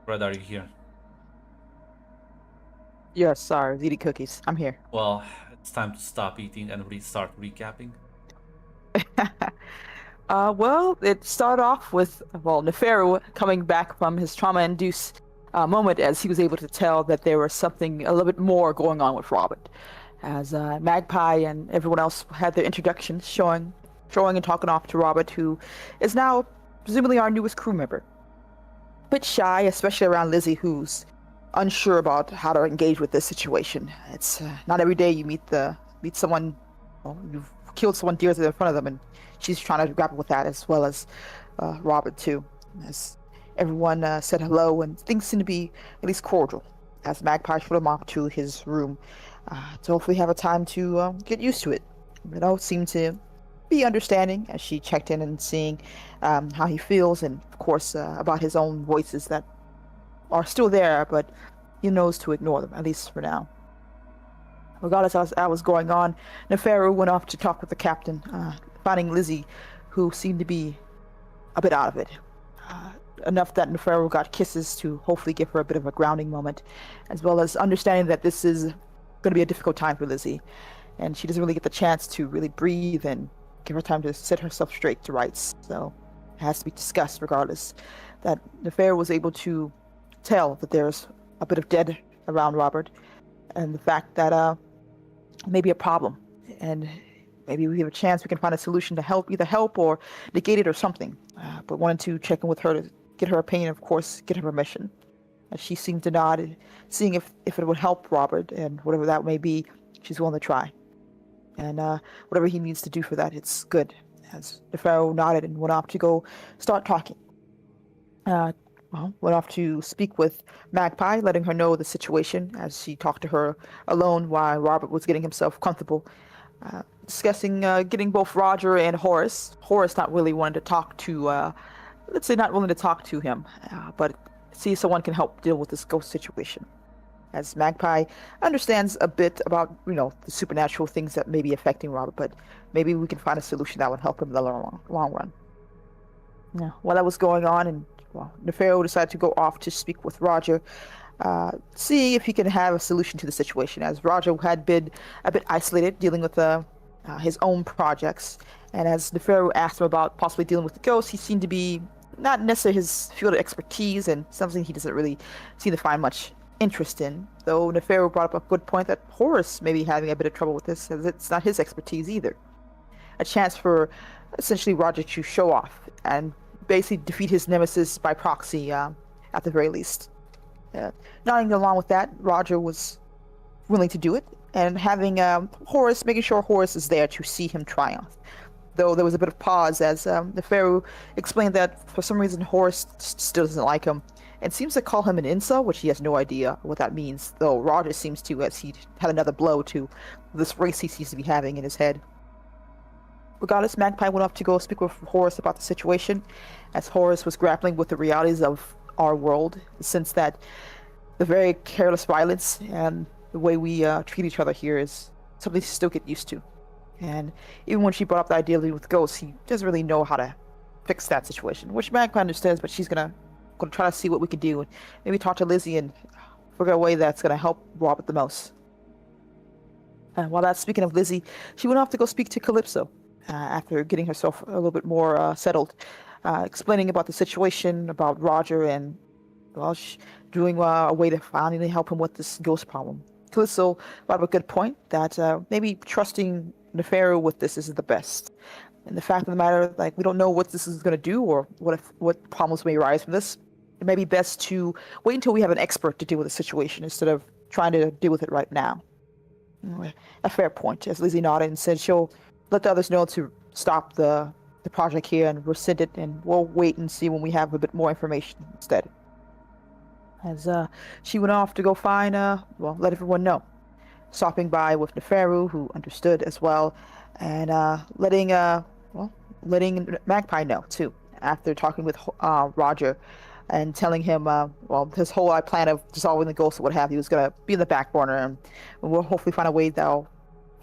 Red, are you here? Yes, sorry, I was eating cookies. I'm here. Well, it's time to stop eating and start recapping. Well, it started off with, Neferu coming back from his trauma-induced moment as he was able to tell that there was something a little bit more going on with Robert. As Magpie and everyone else had their introductions showing and talking off to Robert, who is now presumably our newest crew member. A bit shy, especially around Lizzie, who's unsure about how to engage with this situation. It's not every day you meet someone, you've killed someone dearly in front of them, and she's trying to grapple with that as well as Robert too. As everyone said hello, and things seem to be at least cordial. As Magpie showed him off to his room, to hopefully have a time to get used to it. Seemed to be understanding as she checked in and seeing how he feels, and of course about his own voices that are still there, but he knows to ignore them, at least for now. Regardless of what was going on, Neferu went off to talk with the captain, finding Lizzie, who seemed to be a bit out of it. Enough that Neferu got kisses to hopefully give her a bit of a grounding moment, as well as understanding that this is going to be a difficult time for Lizzie, and she doesn't really get the chance to really breathe and give her time to set herself straight to rights. So it has to be discussed regardless. That Neferu was able to tell that there's a bit of dead around Robert, and the fact that maybe a problem, and maybe we have a chance we can find a solution to either help or negate it or something. But wanted to check in with her to get her opinion, of course, get her permission. She seemed to nod, seeing if it would help Robert, and whatever that may be, she's willing to try. And whatever he needs to do for that, it's good. As Neferu nodded and went off to go start talking. Went off to speak with Magpie, letting her know the situation as she talked to her alone while Robert was getting himself comfortable. Discussing getting both Roger and Horace. Horace not really wanting to talk to, let's say not willing to talk to him, but see if someone can help deal with this ghost situation. As Magpie understands a bit about, the supernatural things that may be affecting Robert, but maybe we can find a solution that would help him in the long run. Yeah, while that was going on, and Neferu decided to go off to speak with Roger, see if he can have a solution to the situation, as Roger had been a bit isolated, dealing with his own projects. And as Neferu asked him about possibly dealing with the ghosts, he seemed to be not necessarily his field of expertise, and something he doesn't really seem to find much interest in. Though Neferu brought up a good point that Horace may be having a bit of trouble with this, as it's not his expertise either. A chance for essentially Roger to show off and basically defeat his nemesis by proxy, at the very least. Nodding along with that, Roger was willing to do it, and having Horace, making sure Horace is there to see him triumph. Though there was a bit of pause as Neferu explained that for some reason Horace still doesn't like him, and seems to call him an incel, which he has no idea what that means, though Roger seems to, as he had another blow to this race he seems to be having in his head. Regardless, Magpie went off to go speak with Horace about the situation, as Horace was grappling with the realities of our world, since that the very careless violence and the way we treat each other here is something to still get used to. And even when she brought up the idea with ghosts, he doesn't really know how to fix that situation, which Magpie understands, but she's gonna try to see what we can do, and maybe talk to Lizzie and figure a way that's gonna help Robert the most. While that's speaking of Lizzie, she went off to go speak to Calypso, after getting herself a little bit more settled, explaining about the situation, about Roger, and doing a way to finally help him with this ghost problem. Calypso brought up a good point that maybe trusting Neferu with this isn't the best. And the fact of the matter, we don't know what this is going to do, or what problems may arise from this. It may be best to wait until we have an expert to deal with the situation instead of trying to deal with it right now. A fair point, as Lizzie nodded and said she'll let the others know to stop the project here and rescind it, and we'll wait and see when we have a bit more information instead. As she went off to go find, let everyone know. Stopping by with Neferu, who understood as well, and letting Magpie know too, after talking with Roger and telling him, his whole plan of dissolving the ghost or what have you was going to be in the back burner, and we'll hopefully find a way that'll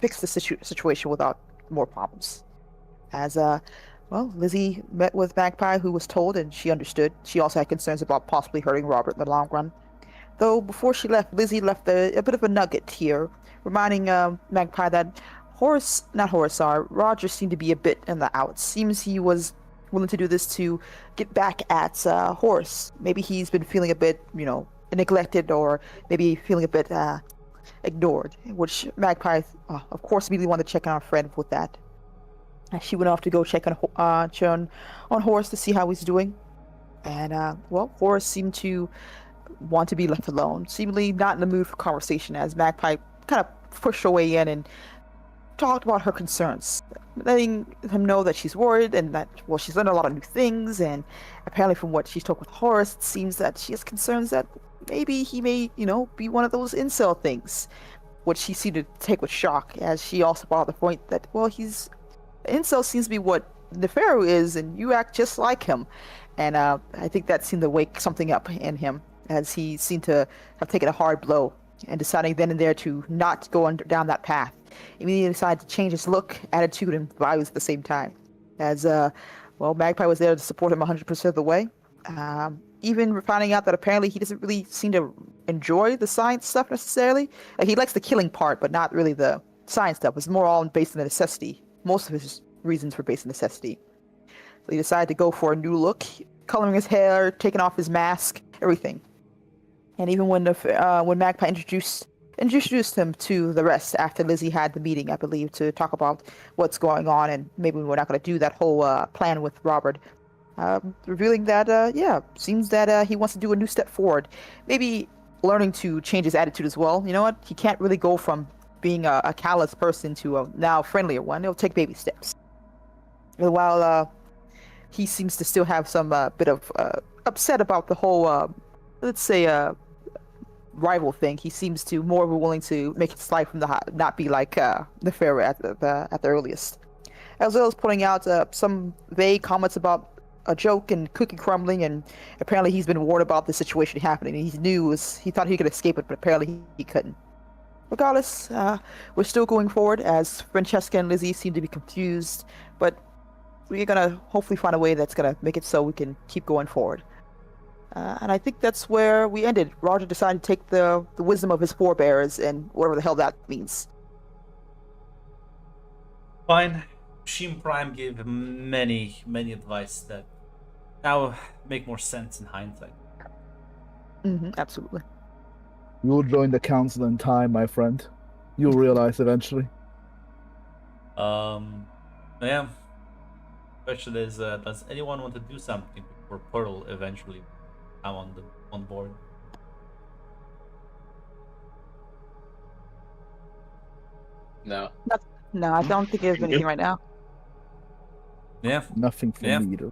fix the situation without more problems. As Well, Lizzie met with Magpie, who was told, and she understood. She also had concerns about possibly hurting Robert in the long run. Though before she left, Lizzie left a bit of a nugget here, reminding Magpie that Roger seemed to be a bit in the outs. Seems he was willing to do this to get back at Horace. Maybe he's been feeling a bit, neglected, or maybe feeling a bit ignored, which Magpie, of course, immediately wanted to check on our friend with that. She went off to go check on Horace to see how he's doing. And, Horace seemed to want to be left alone, seemingly not in the mood for conversation, as Magpie kind of pushed her way in and talked about her concerns, letting him know that she's worried and that, she's learned a lot of new things. And apparently, from what she talked with Horace, it seems that she has concerns that maybe he may, be one of those incel things, which she seemed to take with shock, as she also brought up the point that, incel seems to be what Neferu is, and you act just like him. And I think that seemed to wake something up in him, as he seemed to have taken a hard blow and deciding then and there to not go down that path. Immediately decided to change his look, attitude, and values at the same time. As, Magpie was there to support him 100% of the way. Even finding out that apparently he doesn't really seem to enjoy the science stuff necessarily. He likes the killing part, but not really the science stuff. It's more all based on necessity. Most of his reasons were based on necessity. So he decided to go for a new look, coloring his hair, taking off his mask, everything. And even when Magpie introduced him to the rest after Lizzie had the meeting, I believe, to talk about what's going on, and maybe we're not going to do that whole plan with Robert, revealing that seems that he wants to do a new step forward, maybe learning to change his attitude as well. You know what? He can't really go from being a callous person to a now friendlier one. It'll take baby steps. While he seems to still have some bit of upset about the whole, let's say, rival thing, he seems to more willing to make his life from not be like Neferu at the earliest, as well as pointing out some vague comments about a joke and cookie crumbling, and apparently he's been warned about the situation happening. He thought he could escape it, but apparently he couldn't. Regardless, we're still going forward, as Francesca and Lizzie seem to be confused, but we're gonna hopefully find a way that's gonna make it so we can keep going forward. And I think that's where we ended. Roger decided to take the wisdom of his forebears and whatever the hell that means. Fine. Shin Prime gave him many advice that now make more sense in hindsight. Absolutely. You'll join the council in time, my friend. You'll realize eventually. Yeah. Question is, does anyone want to do something before Pearl eventually come on board? No. No, I don't think there's anything right now. Yeah. Nothing for me either.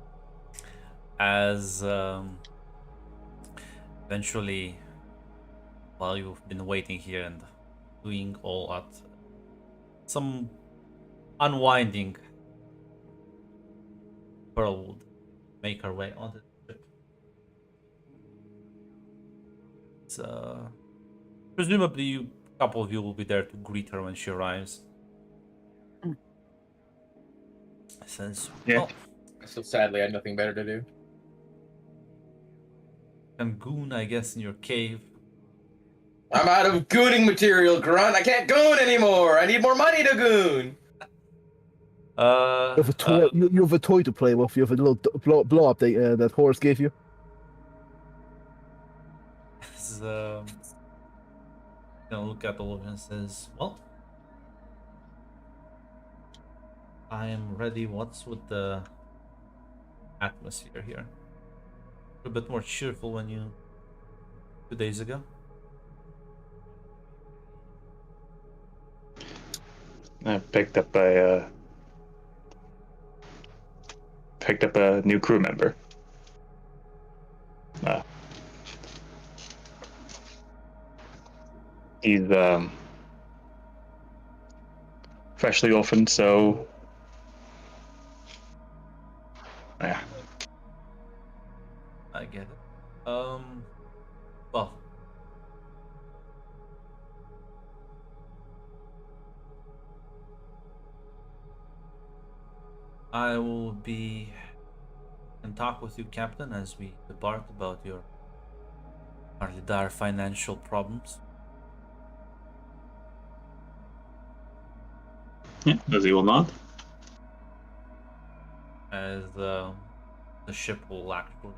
As eventually, while you've been waiting here and doing all at some unwinding, Pearl would make her way on the ship. So, presumably, a couple of you will be there to greet her when she arrives. Says, Yeah. So sadly, I had nothing better to do. and goon, I guess, in your cave. I'm out of gooning material, Grunt. I can't goon anymore. I need more money to goon. You have a toy. You have a toy to play with. You have a little blow up that Horace gave you. Gonna look at all of it and says, "Well, I am ready. What's with the atmosphere here? A bit more cheerful when 2 days ago." I picked up a new crew member. He's freshly orphaned, so yeah. I get it. Well, I will be in talk with you, Captain, as we depart about your apparently dire financial problems. Yeah, Lizzie will nod. As the ship will actually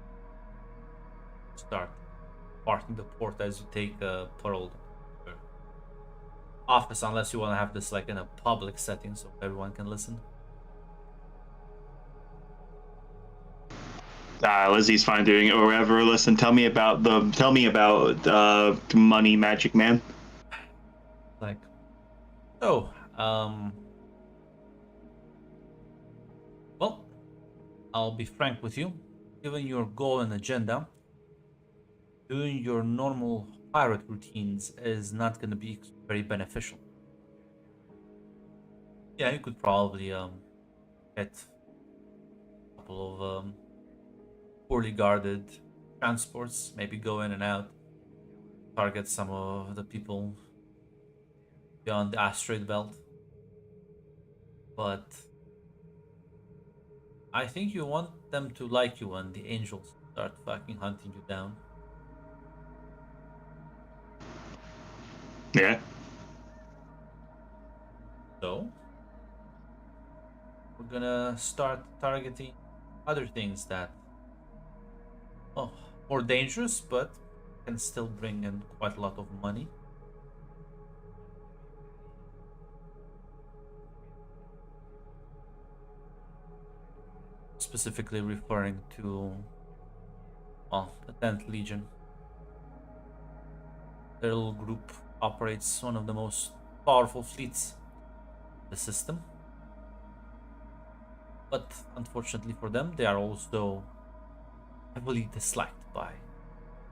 start parting the port as you take Pearl office, unless you want to have this like in a public setting so everyone can listen. Lizzie's fine doing it wherever. Listen, tell me about money, Magic Man. Like, oh, well, I'll be frank with you. Given your goal and agenda, doing your normal pirate routines is not going to be very beneficial. Yeah, you could probably get a couple of poorly guarded transports, maybe go in and out, target some of the people beyond the asteroid belt. But I think you want them to like you when the angels start fucking hunting you down. Yeah. So we're gonna start targeting other things that, oh, more dangerous, but can still bring in quite a lot of money. Specifically referring to, well, the 10th Legion. Their little group operates one of the most powerful fleets in the system. But unfortunately for them, they are also heavily disliked by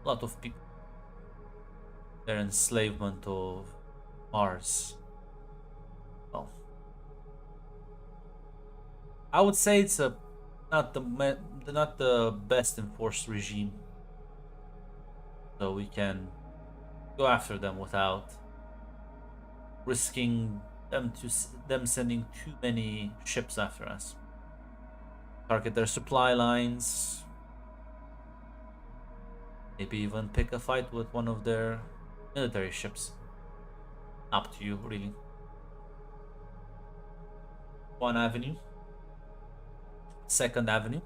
a lot of people. Their enslavement of Mars, well, I would say it's not the best enforced regime. So we can go after them without risking them sending too many ships after us. Target their supply lines. Maybe even pick a fight with one of their military ships. Up to you, really. One avenue. Second avenue.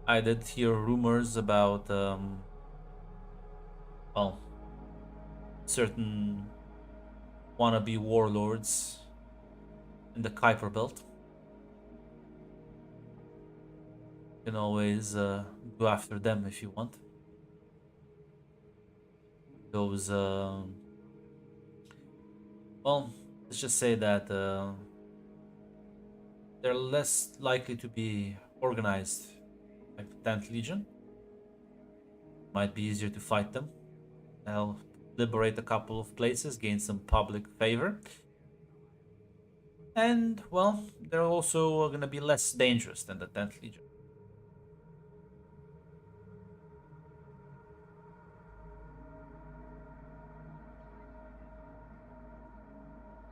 I did hear rumors about well, certain wannabe warlords in the Kuiper Belt. You can always go after them if you want. Those, well, let's just say that they're less likely to be organized like the 10th Legion. Might be easier to fight them. They'll liberate a couple of places, gain some public favor. And, well, they're also going to be less dangerous than the 10th Legion.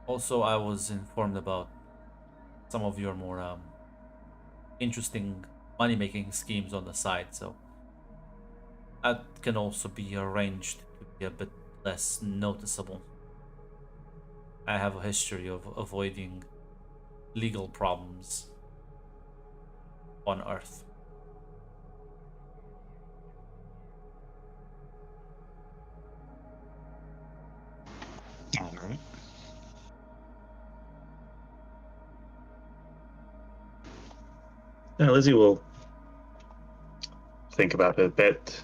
Also, I was informed about some of your more interesting money-making schemes on the side, so that can also be arranged to be a bit less noticeable. I have a history of avoiding legal problems on Earth. All right. Yeah, Lizzie will think about it a bit.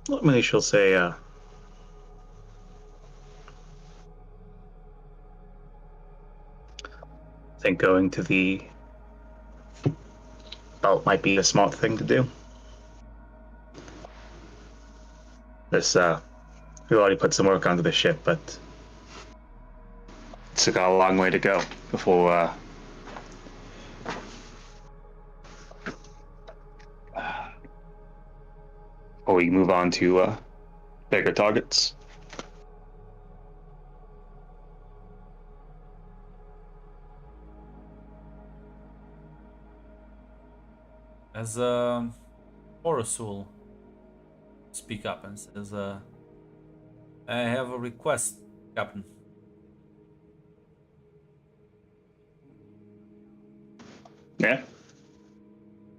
Ultimately, she'll say, I think going to the belt might be a smart thing to do. This, we already put some work onto the ship, but it's got a long way to go before we move on to bigger targets. As Horus will speak up and says, I have a request, Captain. Yeah.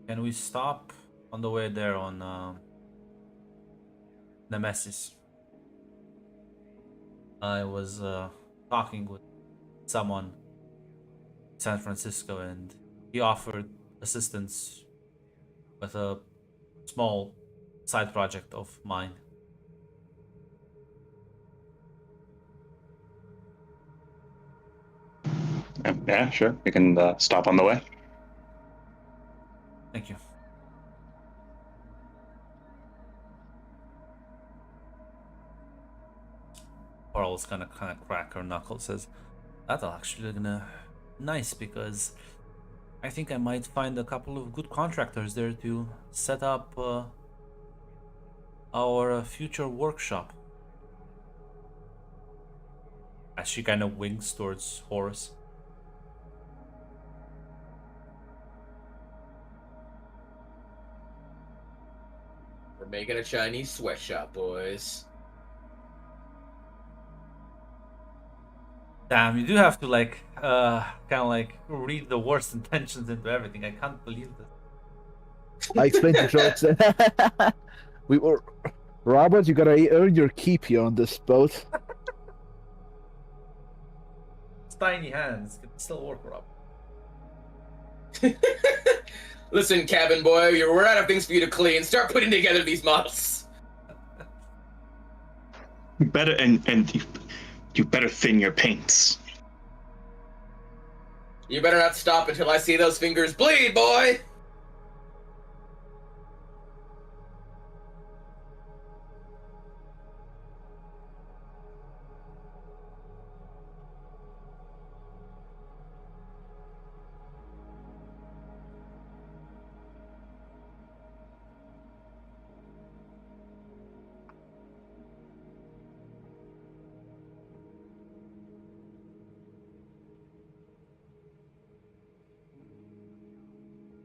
Can we stop on the way there on Nemesis? I was talking with someone in San Francisco and he offered assistance with a small side project of mine. Yeah, sure. We can stop on the way. Thank you. Pearl's gonna kind of crack her knuckles. Says, "That'll actually gonna nice because I think I might find a couple of good contractors there to set up our future workshop." As she kind of winks towards Horus. We're making a Chinese sweatshop, boys. Damn, you do have to like kind of like read the worst intentions into everything. I can't believe this. I explained to George that we were Robert. You gotta earn your keep here on this boat. It's tiny hands can still work, Rob. Listen, cabin boy, we're out of things for you to clean. Start putting together these models. Better and you better thin your paints. You better not stop until I see those fingers bleed, boy!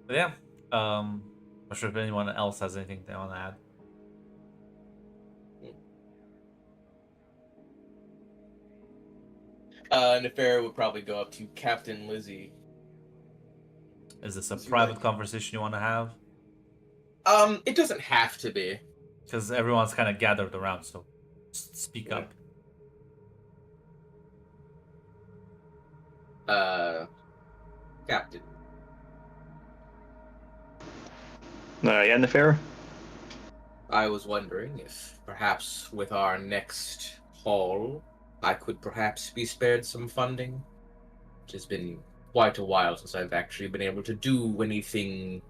But yeah, not sure if anyone else has anything they want to add. Nefera would probably go up to Captain Lizzie. Is this a Is he private like- conversation you want to have? It doesn't have to be. Because everyone's kind of gathered around, so just speak Yeah. up. Captain. Yeah, Nefera? I was wondering if perhaps with our next haul, I could perhaps be spared some funding. It has been quite a while since I've actually been able to do anything,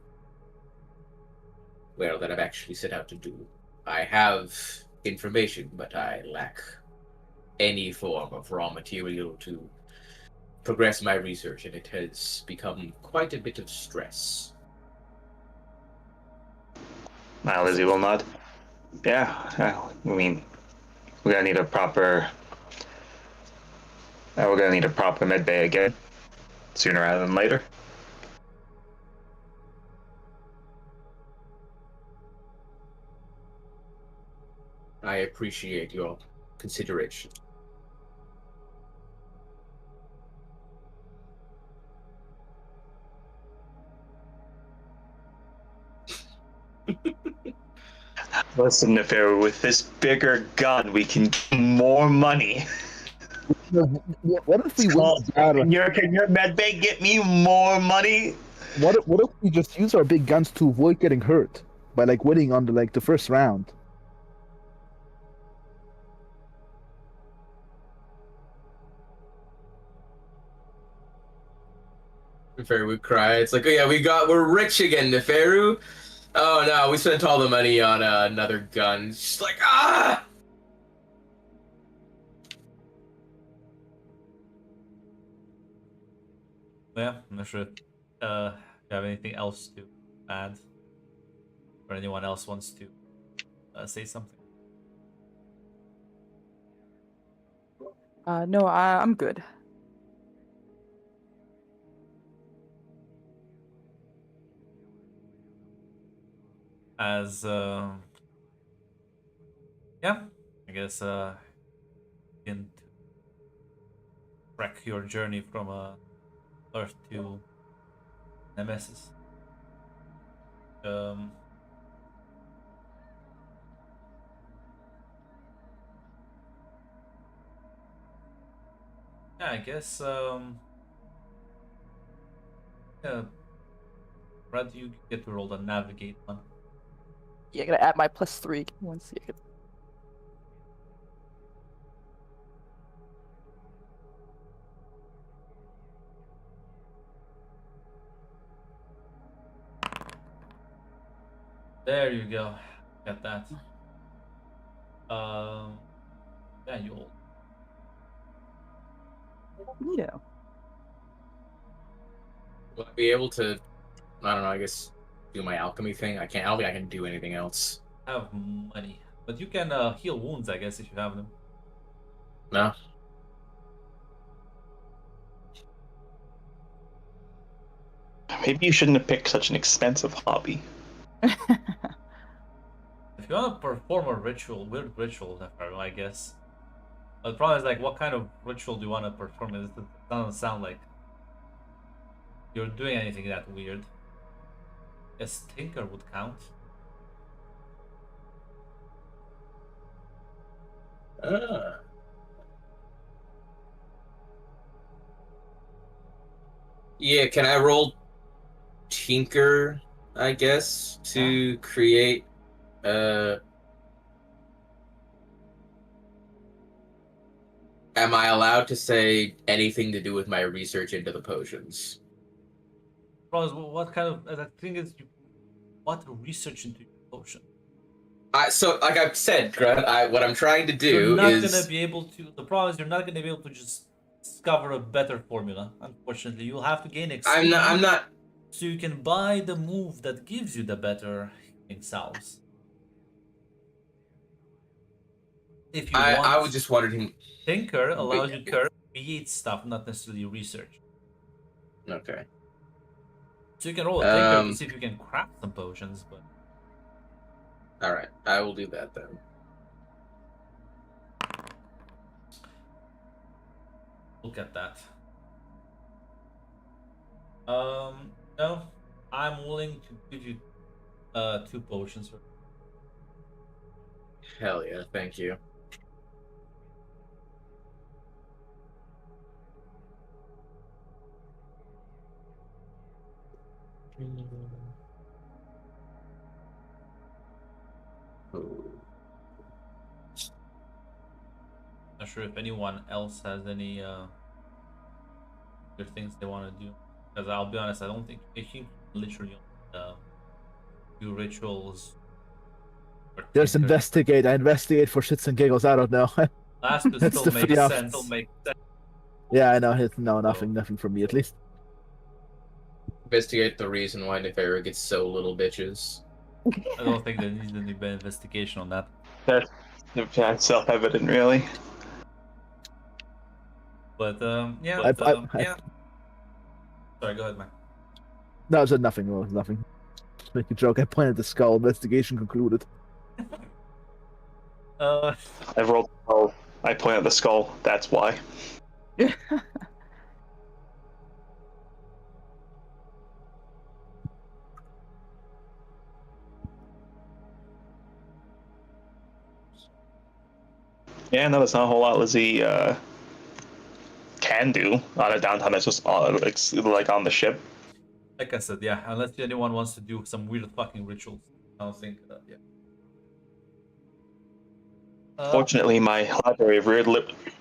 well, that I've actually set out to do. I have information, but I lack any form of raw material to progress my research, and it has become quite a bit of stress. Lizzie will nod. Yeah, I mean, we're gonna need a proper. We're gonna need a proper med bay again, sooner rather than later. I appreciate your consideration. Listen, Nefera, with this bigger gun, we can get more money. What if we Well, win the battle? can your med bay get me more money? What if we just use our big guns to avoid getting hurt by like winning on the first round? Neferu would cry. It's like, oh yeah, we're rich again, Neferu. Oh no, we spent all the money on another gun. It's just like, ah! Yeah, I'm not sure if you have anything else to add. Or anyone else wants to say something? No, I'm good. As yeah, I guess you can track your journey from Earth to Nemesis. Yeah, I guess yeah, Brad, you get to roll the navigate one. Yeah, I gotta add my +3. Give me 1 second. There you go. Got that. Yeah, you'll. Yeah. Will I be able to? I don't know. I guess do my alchemy thing. I can't. I don't think I can do anything else. Have money, but you can heal wounds, I guess, if you have them. No. Maybe you shouldn't have picked such an expensive hobby. If you want to perform a ritual, weird ritual, I guess. But the problem is, like, what kind of ritual do you want to perform? It doesn't sound like you're doing anything that weird. A stinker would count. Yeah. Can I roll Tinker? I guess to create. Am I allowed to say anything to do with my research into the potions? Problem is, what kind of the thing is, you want to research into your potion. So like I've said, Grunt, what I'm trying to do You're not is gonna be able to. The problem is, you're not gonna be able to just discover a better formula. Unfortunately, you'll have to gain XP. I'm not. So you can buy the move that gives you the better healing salves. If you want, I was just wondering. Tinker allows you to create stuff, not necessarily research. Okay. So you can roll a Tinker to see if you can craft some potions, but. All right, I will do that then. Look at that. No, I'm willing to give you 2 potions. Hell yeah, thank you. Not sure if anyone else has any good things they want to do. Because I'll be honest, I don't think literally do rituals. Just investigate. I investigate for shits and giggles. I don't know. Last to That's still the makes free sense. Yeah, I know. No, nothing from me at least. Investigate the reason why Nefera gets so little bitches. I don't think there needs any investigation on that. That's self-evident, really. But yeah. Yeah. Sorry, go ahead, man. No, I said nothing. Well, nothing. Just make a joke. I pointed at the skull. Investigation concluded. I've rolled the skull. I point at the skull. That's why. Yeah, no, that's not a whole lot Lizzie can do on a downtime. It's just like on the ship. Like I said, yeah. Unless anyone wants to do some weird fucking rituals, I don't think. Yeah. Fortunately, my library of weird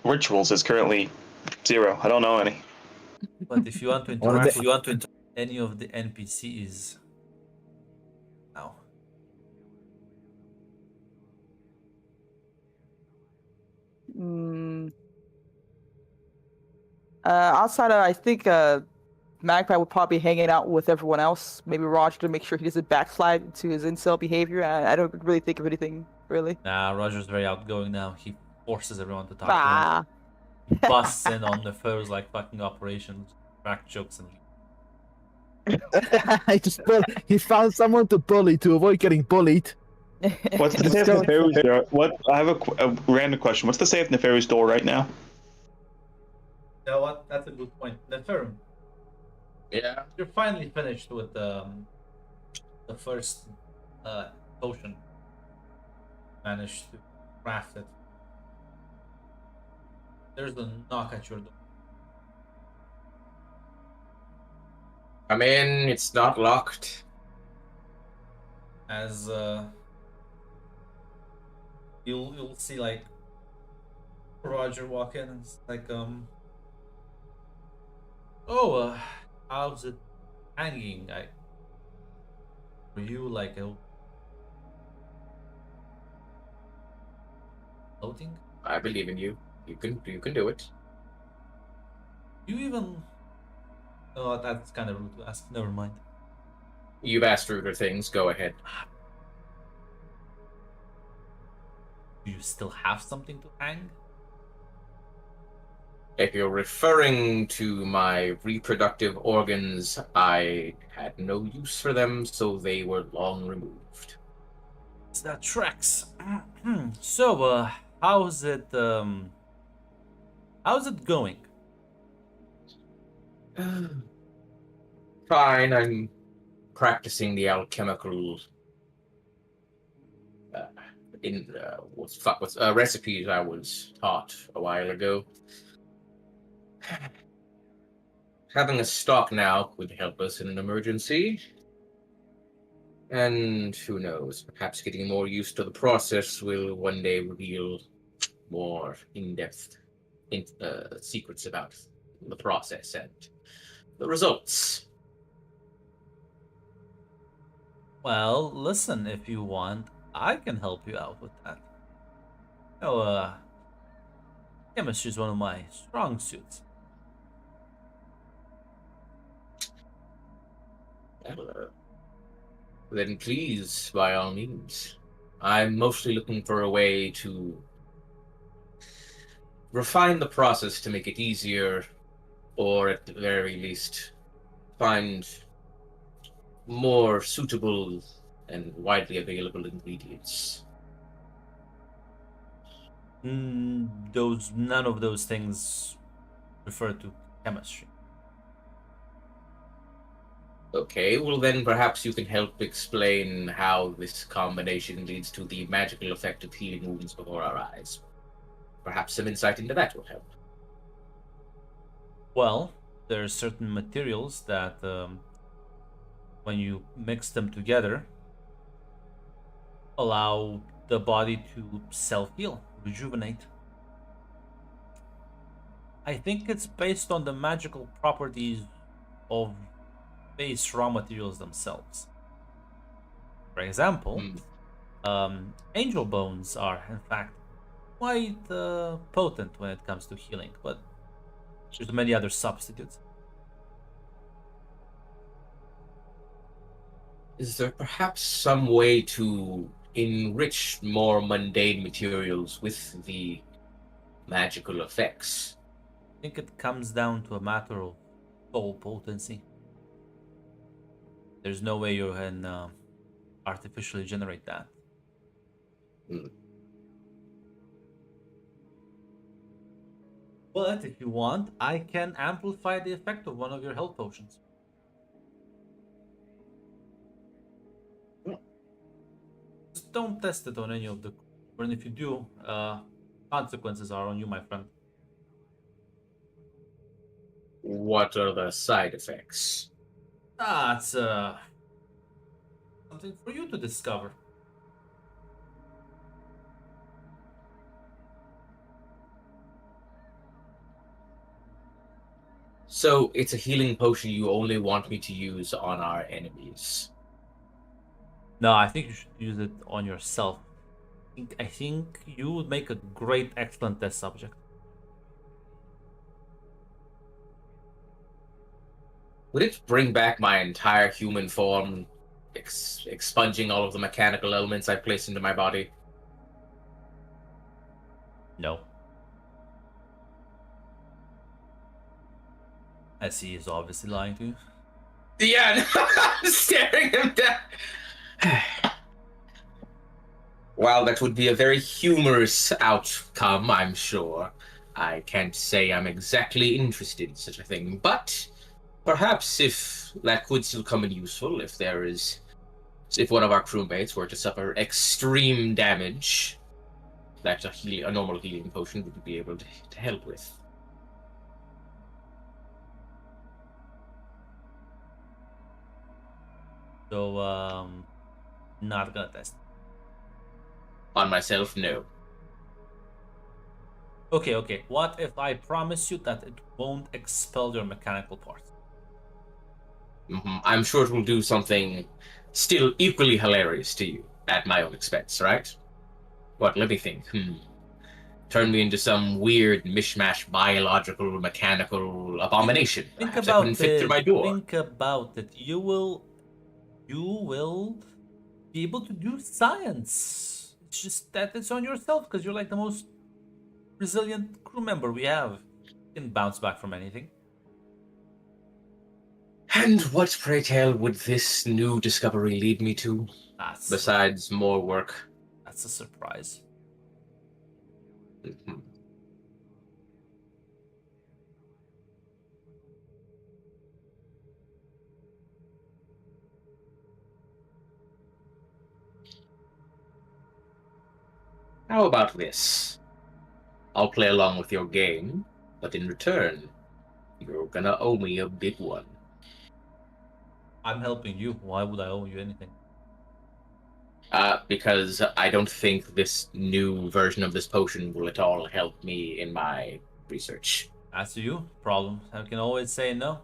rituals is currently 0. I don't know any. But if you want to interact with any of the NPCs now. Outside of, I think Magpie would probably be hanging out with everyone else. Maybe Roger to make sure he doesn't backslide into his incel behavior. I don't really think of anything Really? Nah, Roger's very outgoing now. He forces everyone to talk to him. Ah. Busts in on the foes like fucking operations, crack jokes, and he found someone to bully to avoid getting bullied. What's the safe Nefarious door? I have a random question. What's the safe Nefarious door right now? you know what? That's a good point. Neferum, Yeah. you're finally finished with the first potion. Managed to craft it. There's a knock at your door. Come in. It's not locked. As you'll see like Roger walk in and it's like oh how's it hanging? Were you like floating? I believe in you. You can do it. You even oh that's kind of rude to ask. Never mind. You've asked ruder things. Go ahead. Do you still have something to hang? If you're referring to my reproductive organs, I had no use for them, so they were long removed. That tracks. So, how's it going? Fine, I'm practicing the alchemical recipes I was taught a while ago. Having a stock now would help us in an emergency. And who knows, perhaps getting more used to the process will one day reveal more in-depth secrets about the process and the results. Well, listen, if you want, I can help you out with that. You know, chemistry is one of my strong suits. Then please, by all means. I'm mostly looking for a way to refine the process to make it easier, or at the very least, find more suitable and widely available ingredients. None of those things refer to chemistry. Okay, well then perhaps you can help explain how this combination leads to the magical effect of healing wounds before our eyes. Perhaps some insight into that will help. Well, there are certain materials that, when you mix them together, allow the body to self-heal, rejuvenate. I think it's based on the magical properties of base raw materials themselves. For example, angel bones are, in fact, quite potent when it comes to healing, but there's many other substitutes. Is there perhaps some way to enrich more mundane materials with the magical effects? I think it comes down to a matter of soul potency. There's no way you can artificially generate that. But if you want, I can amplify the effect of one of your health potions. Just don't test it on any of the crew, and if you do, consequences are on you, my friend. What are the side effects? That's something for you to discover. So it's a healing potion you only want me to use on our enemies. No, I think you should use it on yourself. I think you would make a great, excellent test subject. Would it bring back my entire human form, expunging all of the mechanical elements I placed into my body? No. I see he's obviously lying to you. Yeah, I'm staring him down. While that would be a very humorous outcome, I'm sure, I can't say I'm exactly interested in such a thing. But perhaps if that could still come in useful, if one of our crewmates were to suffer extreme damage, that a normal healing potion would be able to help with. So, not gonna test. On myself, no. Okay. What if I promise you that it won't expel your mechanical parts? I'm sure it will do something still equally hilarious to you at my own expense, right? What? Let me think. Turn me into some weird mishmash biological mechanical abomination. Think Perhaps I about couldn't fit through it. my door. Think about it. You will be able to do science. It's just that it's on yourself because you're like the most resilient crew member we have. You can bounce back from anything. And what, pray tell, would this new discovery lead me to? That's Besides more work. that's a surprise. Mhm. How about this? I'll play along with your game, but in return, you're gonna owe me a big one. I'm helping you. Why would I owe you anything? Because I don't think this new version of this potion will at all help me in my research. That's you. Problem. I can always say no.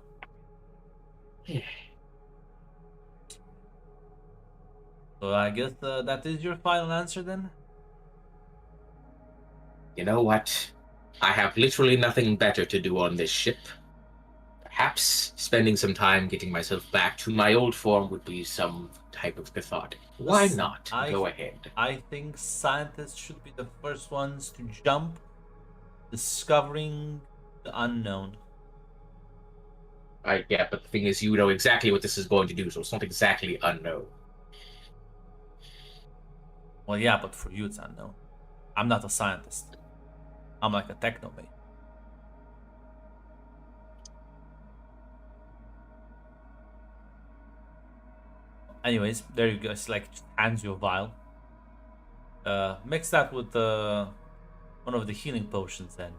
So I guess that is your final answer then. You know what? I have literally nothing better to do on this ship. Perhaps spending some time getting myself back to my old form would be some type of cathartic. Why Listen, not? Go ahead. I think scientists should be the first ones to jump, discovering the unknown. Yeah, but the thing is, you know exactly what this is going to do, so it's not exactly unknown. Well, yeah, but for you it's unknown. I'm not a scientist. I'm like a technomate. Anyways, there you go. It's like just hands you a vial. Mix that with one of the healing potions and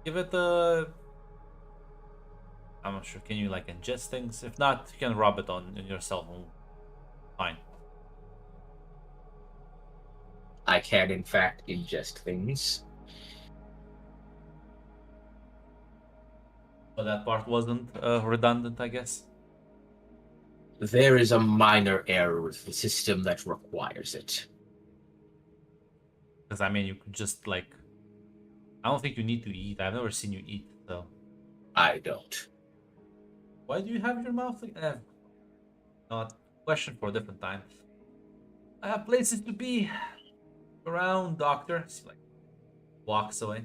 give it a. I'm not sure. Can you like ingest things? If not, you can rub it on yourself. Fine. I can, in fact, ingest things. But that part wasn't redundant, I guess. There is a minor error with the system that requires it. Because I mean, you could just like. I don't think you need to eat. I've never seen you eat, so. I don't. Why do you have your mouth like that? Not question for a different time. I have places to be around, doctor. It's like walks away.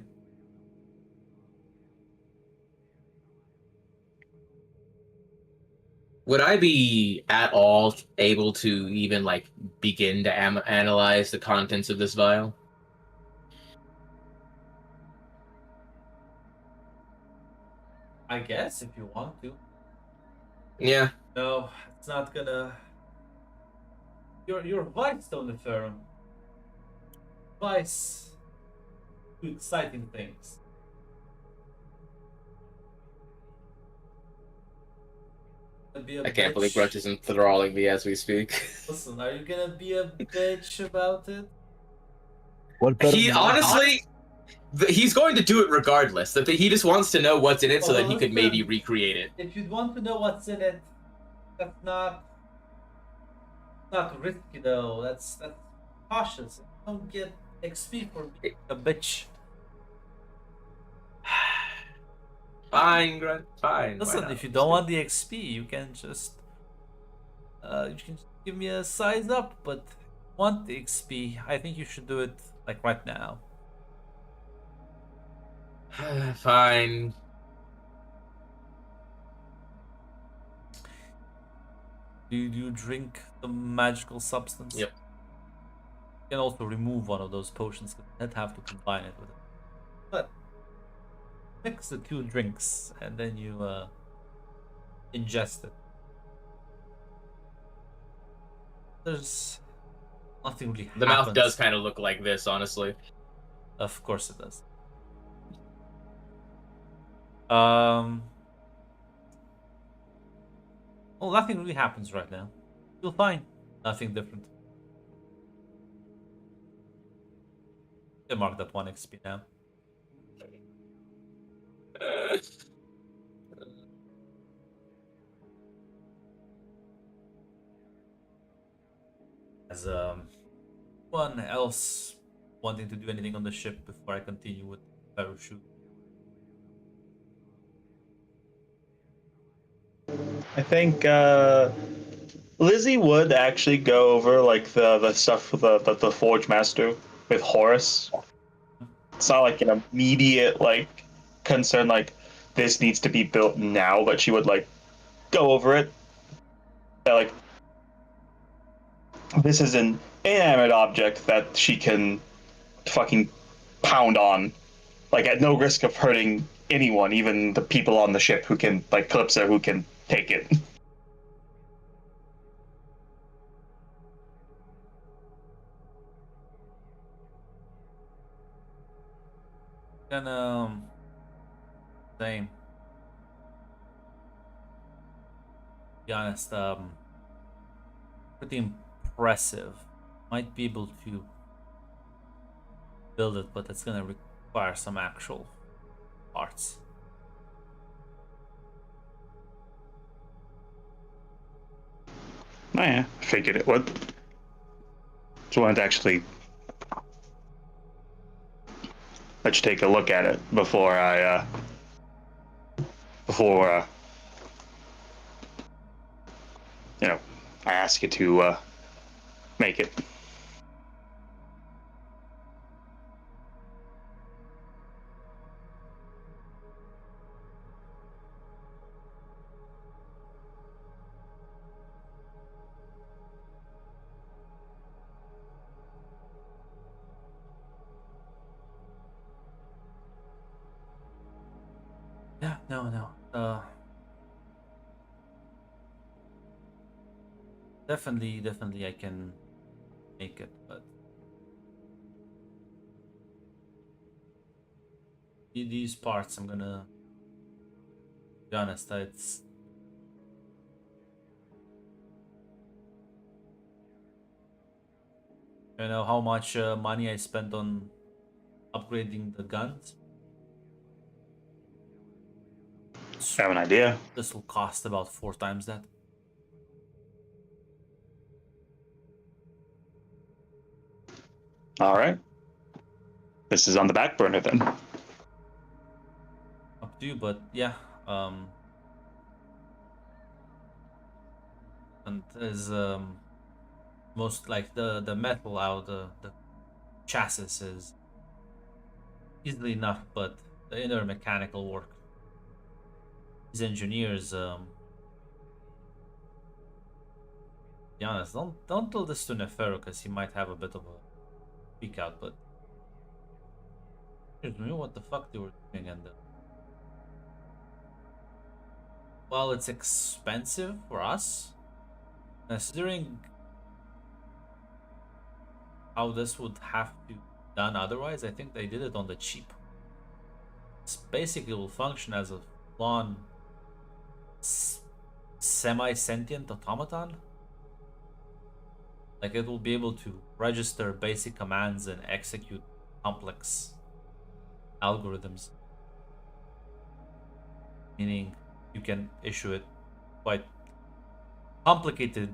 Would I be at all able to even like begin to analyze the contents of this vial? I guess if you want to. Yeah. No, it's not gonna. Your vice don't defer. Vice do exciting things. I can't believe Grudge is enthralling me as we speak. Listen, are you gonna be a bitch about it? What better He than- honestly, he's going to do it regardless. That he just wants to know what's in it so that he could maybe recreate it. If you'd want to know what's in it, that's not risky though. That's cautious. Don't get XP for being a bitch. Fine, Grunt. Fine. Listen, if you don't want the XP, you can just give me a size up. But if you want the XP, I think you should do it like right now. Fine. Do you drink the magical substance? Yep. You can also remove one of those potions because you don't have to combine it with it. But mix the two drinks and then you ingest it. There's nothing really The happens. mouth does kind of look like this, honestly. Of course it does. Well, nothing really happens right now. You'll find nothing different. You mark that 1 XP now. As one else wanting to do anything on the ship before I continue with parachute? I think Lizzie would actually go over like the stuff with the Forge Master with Horus. It's not like an immediate like concern like this needs to be built now, but she would like go over it. Yeah, like this is an inanimate object that she can fucking pound on, like at no risk of hurting anyone, even the people on the ship who can like Calypso who can take it. Then same. To be honest, pretty impressive. Might be able to build it, but it's gonna require some actual parts. Oh yeah, figured it would. Just wanted to actually let you take a look at it before I you know, I ask you to make it. Yeah, no. Definitely I can make it, but these parts I'm gonna be honest, it's you know how much money I spent on upgrading the guns. I have an idea. This will cost about 4 times that. All right. This is on the back burner then. Up to you, but yeah, and there's most like the metal out the chassis is easily enough, but the inner mechanical work, these engineers, be honest, don't tell this to Nefero because he might have a bit of a peek out, but here's me what the fuck they were doing. And while it's expensive for us, considering how this would have to be done otherwise, I think they did it on the cheap. This basically will function as a full-on semi-sentient automaton. Like it will be able to register basic commands and execute complex algorithms. Meaning you can issue it quite complicated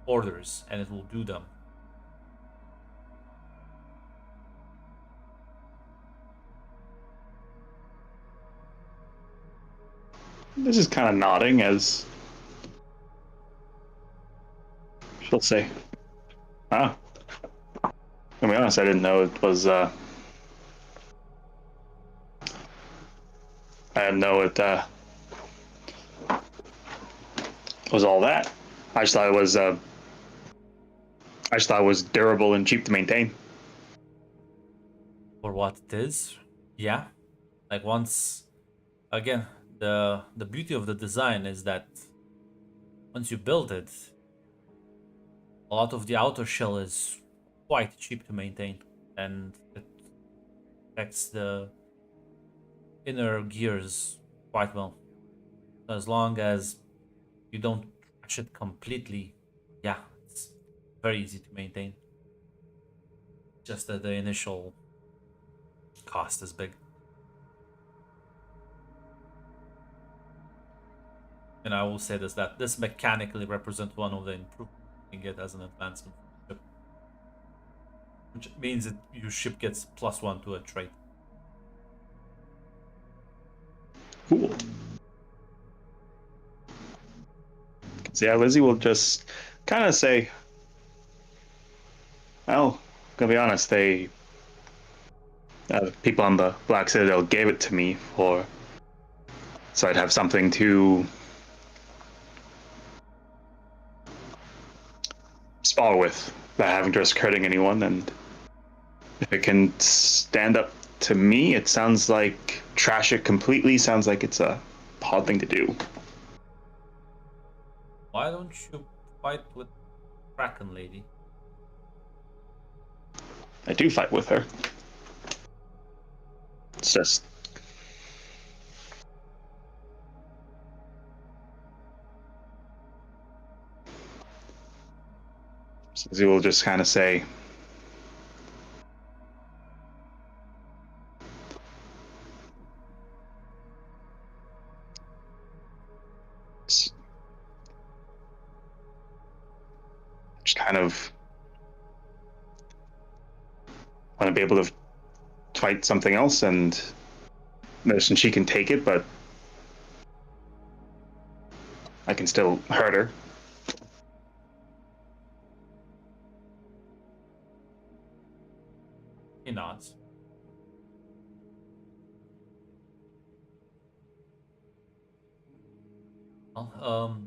orders and it will do them. This is kind of nodding as she'll say, "Ah, to be honest, I didn't know it was didn't know it was all that. I just thought it was durable and cheap to maintain. For what it is, yeah. Like once again, the beauty of the design is that once you build it, a lot of the outer shell is quite cheap to maintain, and it affects the inner gears quite well. As long as you don't trash it completely, yeah, it's very easy to maintain. Just that the initial cost is big. And I will say this, that this mechanically represents one of the improvements you can get as an advancement ship. Which means that your ship gets +1 to a trait. Cool. So yeah, Lizzie will just kind of say, well, gonna be honest, people on the Black Citadel gave it to me so I'd have something to spar with without having to risk hurting anyone, and if it can stand up to me, it sounds like trash it completely sounds like it's a hard thing to do. Why don't you fight with Kraken Lady? I do fight with her. It's just Lizzie will just kind of say, just kind of want to be able to fight something else, and since she can take it, but I can still hurt her. He nods. Well,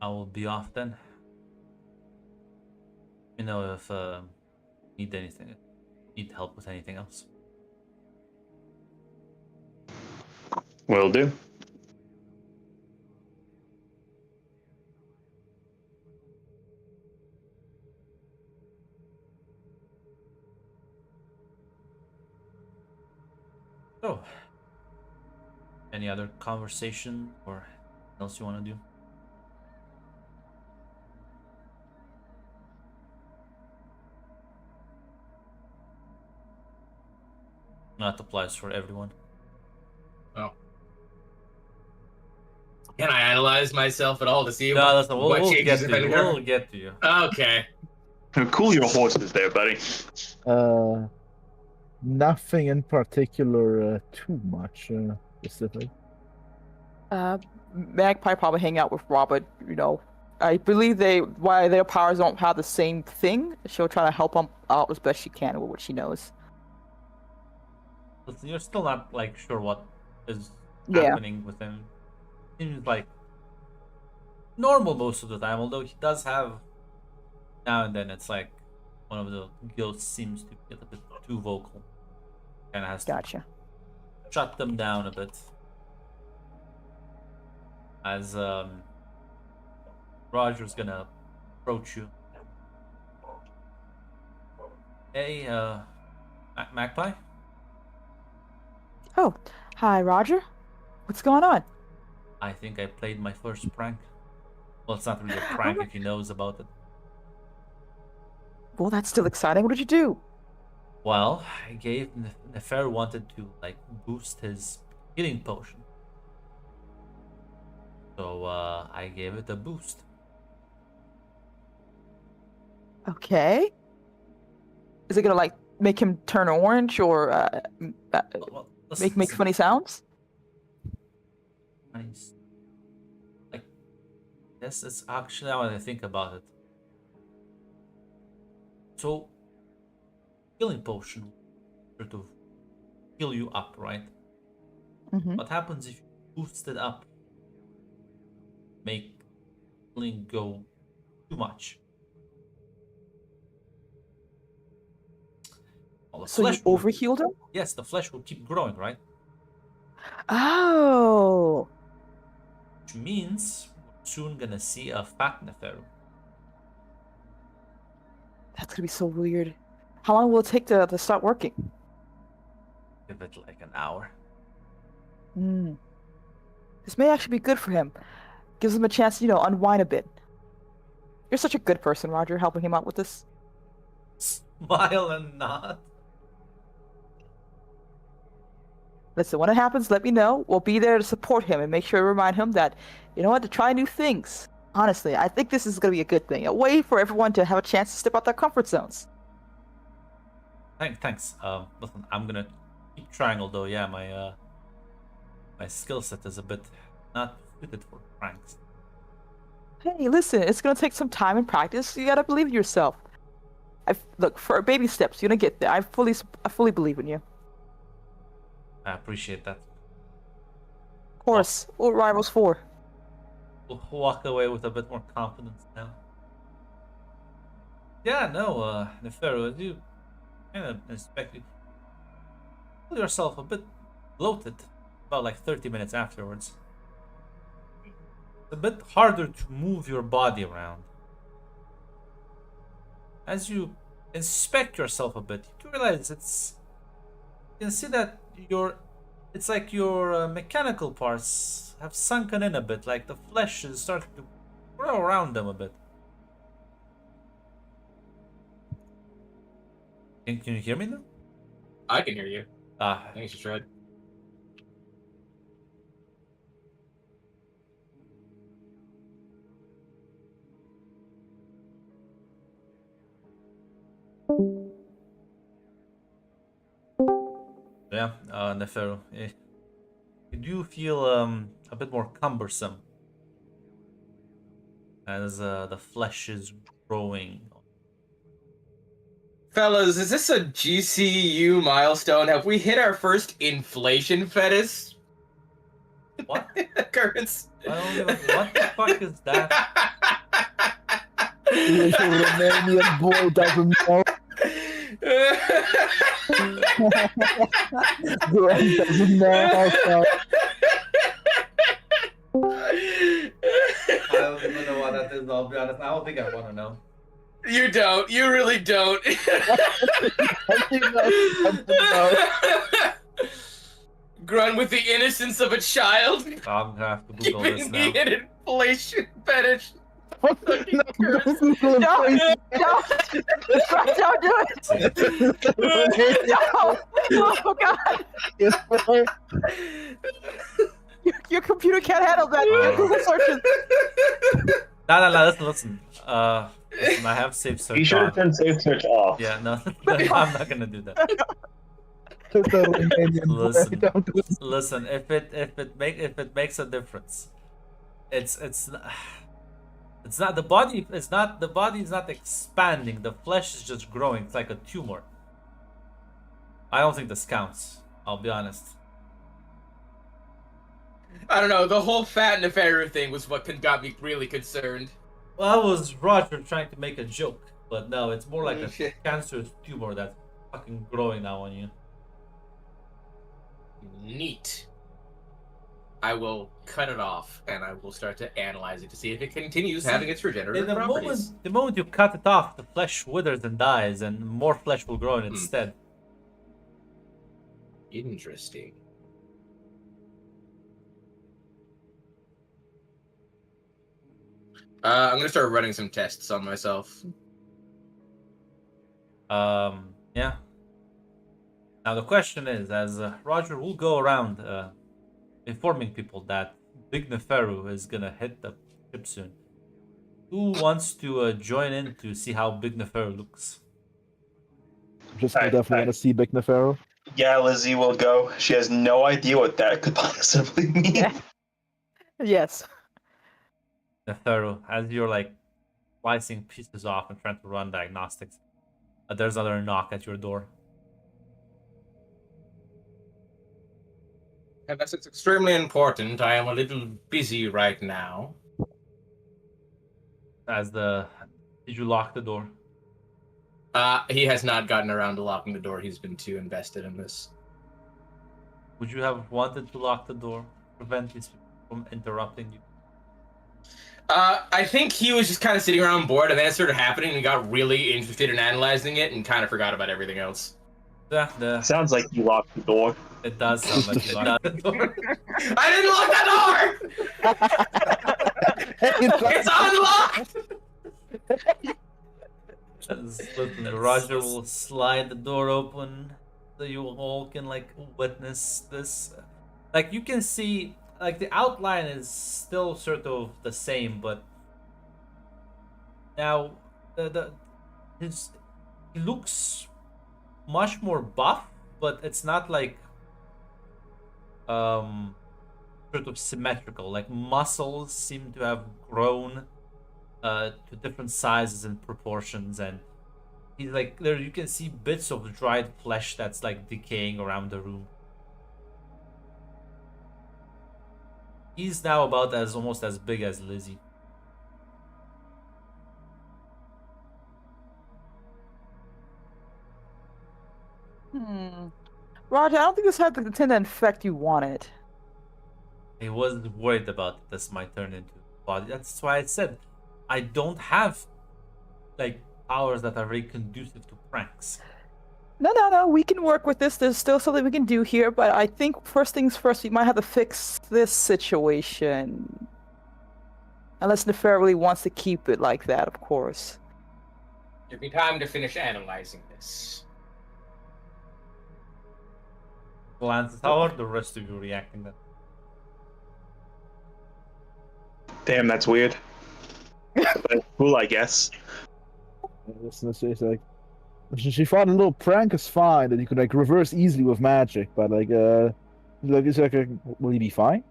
I will be off then. You know if need help with anything else. Will do. So, any other conversation or anything else you want to do? That applies for everyone. Oh. Can I analyze myself at all to see No, that's not. what We'll get changes, to if you. any, We'll are? get to you. Okay. Cool your horses there, buddy. Nothing in particular too much specific. Magpie probably hang out with Robert. You know, I believe while their powers don't have the same thing, she'll try to help him out as best she can with what she knows. Listen, you're still not like sure what is Yeah. happening with him. Seems like normal most of the time, although he does have now and then it's like one of the ghosts seems to get a bit too vocal. Kinda has to Gotcha. shut them down a bit. As Roger's gonna approach you. Hey, Magpie? Oh, hi, Roger. What's going on? I think I played my first prank. Well, it's not really a prank if he knows about it. Well, that's still exciting. What did you do? Well, I gave Nefer wanted to like boost his healing potion. So I gave it a boost. Okay. Is it gonna like make him turn orange or Well, make funny sounds? Nice. Like, yes, it's actually now that I think about it. So, healing potion, sort of heal you up, right? Mm-hmm. What happens if you boost it up? Make healing go too much. Well, the So you flesh will, overhealed him? yes, the flesh will keep growing, right? Oh. Which means we're soon gonna see a fat Neferu. That's gonna be so weird. How long will it take to start working? Give it like an hour. Hmm. This may actually be good for him. Gives him a chance to, unwind a bit. You're such a good person, Roger, helping him out with this. Smile and nod. Listen, when it happens, let me know. We'll be there to support him and make sure to remind him that, you know what, to try new things. Honestly, I think this is going to be a good thing. A way for everyone to have a chance to step out their comfort zones. Thanks. Listen, I'm gonna keep trying. Although, yeah, my skill set is a bit not suited for pranks. Hey, listen, it's going to take some time and practice. You got to believe in yourself. Look, for baby steps, you're going to get there. I fully believe in you. I appreciate that. Of course, what Rivals for? We'll walk away with a bit more confidence now. Yeah, no, Neferu, as you kind of expected, feel yourself a bit bloated about like 30 minutes afterwards. It's a bit harder to move your body around. As you inspect yourself a bit, you realize you can see that it's like your mechanical parts have sunken in a bit, like the flesh is starting to grow around them a bit. Can you hear me now? I can hear you. Ah, Thanks, Shred. yeah, Neferu. You do feel a bit more cumbersome as the flesh is growing. Fellas, is this a GCU milestone? Have we hit our first inflation fetish? What? Occurrence? What the fuck is that? The Romanian boy doesn't know. Grant doesn't know how to. I don't even know what that is, I'll be honest. I don't think I want to know. You don't. You really don't. Grunt with the innocence of a child. I'm gonna have to Google this Giving now. me an inflation fetish. What No, don't do it! No! Oh god! Your computer can't handle that. Your Google searches. No, listen. Listen, I have safe search Be sure to on. turn safe search off. Yeah, no, I'm not gonna do that. The Romanian boy Listen. doesn't. Listen, if it makes a difference, it's not the body. The body is not expanding. The flesh is just growing. It's like a tumor. I don't think this counts. I'll be honest. I don't know. The whole fat Neferu thing was what got me really concerned. Well, that was Roger trying to make a joke, but no, it's more like a Shit. cancerous tumor that's fucking growing now on you. Neat. I will cut it off and I will start to analyze it to see if it continues having its regenerative properties. The moment you cut it off, the flesh withers and dies, and more flesh will grow in its stead. Interesting. I'm gonna start running some tests on myself. Yeah. Now the question is, as Roger will go around informing people that Big Neferu is gonna hit the ship soon. Who wants to join in to see how Big Neferu looks? Just definitely want to see Big Neferu. Yeah, Lizzie will go. She has no idea what that could possibly mean. Yeah. Yes. Neferu, as you're like slicing pieces off and trying to run diagnostics, there's another knock at your door. Unless it's extremely important, I am a little busy right now. Did you lock the door? He has not gotten around to locking the door. He's been too invested in this. Would you have wanted to lock the door, prevent these people from interrupting you? I think he was just kind of sitting around bored, and then it started happening, and he got really interested in analyzing it, and kind of forgot about everything else. Yeah, Sounds like you locked the door. it does sound like you locked the door. I didn't lock that door! It's unlocked! Listen, Roger will slide the door open so you all can like witness this. Like you can see, like the outline is still sort of the same, but now he looks much more buff, but it's not like sort of symmetrical. Like muscles seem to have grown to different sizes and proportions, and he's like there you can see bits of dried flesh that's like decaying around the room. He's now about almost as big as Lizzie. Roger, I don't think this had the intended effect you wanted. He was worried about this might turn into body. That's why I said I don't have like powers that are very conducive to pranks. No. We can work with this. There's still something we can do here, but I think first things first, we might have to fix this situation. Unless Nefer really wants to keep it like that, of course. Give me time to finish analyzing this. Glances, how are the rest of you reacting then? Damn, that's weird. But cool, I guess. It's like she thought a little prank is fine that you could like reverse easily with magic, but will he be fine?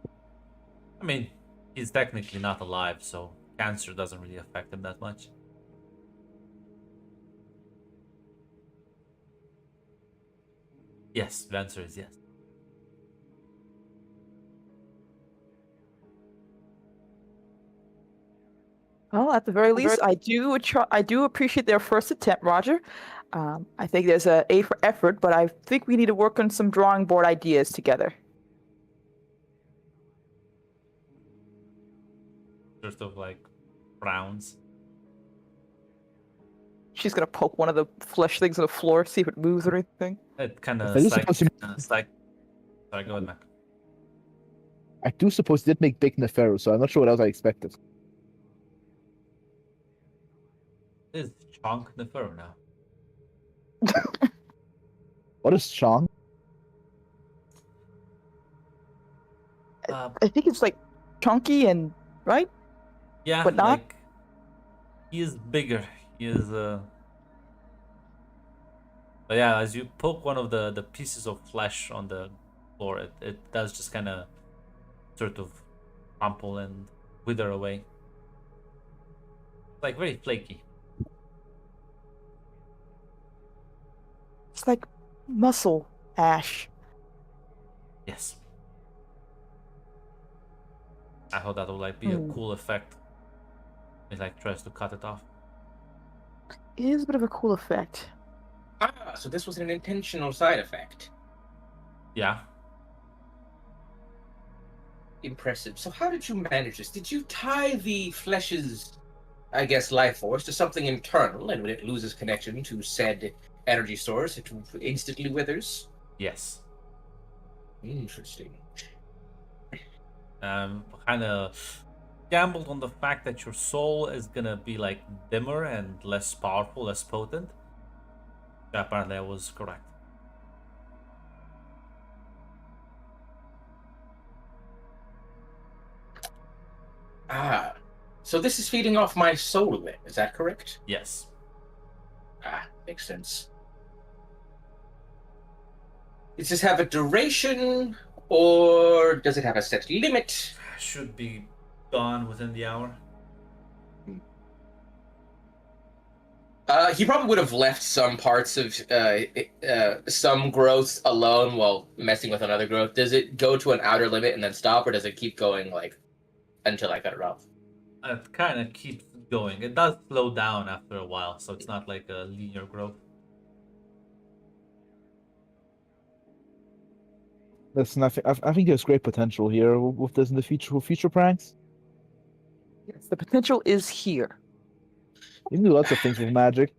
I mean, he's technically not alive, so cancer doesn't really affect him that much. Yes, the answer is yes. Well, at the very least, I do appreciate their first attempt, Roger. I think there's a A for effort, but I think we need to work on some drawing board ideas together. Sort of like frowns. She's gonna poke one of the flesh things on the floor, see if it moves or anything. It kind of Are you like, supposed to- Sorry, go ahead, Mac. I do suppose he did make big Neferu, so I'm not sure what else I expected. Is Chonk Neferu now? What is Chong? Uh, I think it's like chunky and right. yeah, But not? like he is bigger. He is But yeah, as you poke one of the pieces of flesh on the floor, it does just kind of sort of crumple and wither away. Like very flaky. It's like muscle ash. Yes. I thought that would like be a cool effect. It like tries to cut it off. It is a bit of a cool effect. Ah, so this was an intentional side effect. Yeah. Impressive. So how did you manage this? Did you tie the flesh's, I guess, life force to something internal, and when it loses connection to said energy source, it instantly withers? Yes. Interesting. Kind of gambled on the fact that your soul is gonna be like dimmer and less powerful, less potent. Apparently, I was correct. Ah, so this is feeding off my soul then, is that correct? Yes. Ah, makes sense. Does this have a duration, or does it have a set limit? Should be gone within the hour. He probably would have left some parts of some growth alone while messing with another growth. Does it go to an outer limit and then stop, or does it keep going like until I cut it off? It kind of keeps going. It does slow down after a while, so it's not like a linear growth. Listen, I think there's great potential here with this in the future, with future pranks. Yes, the potential is here. You can do lots of things with magic.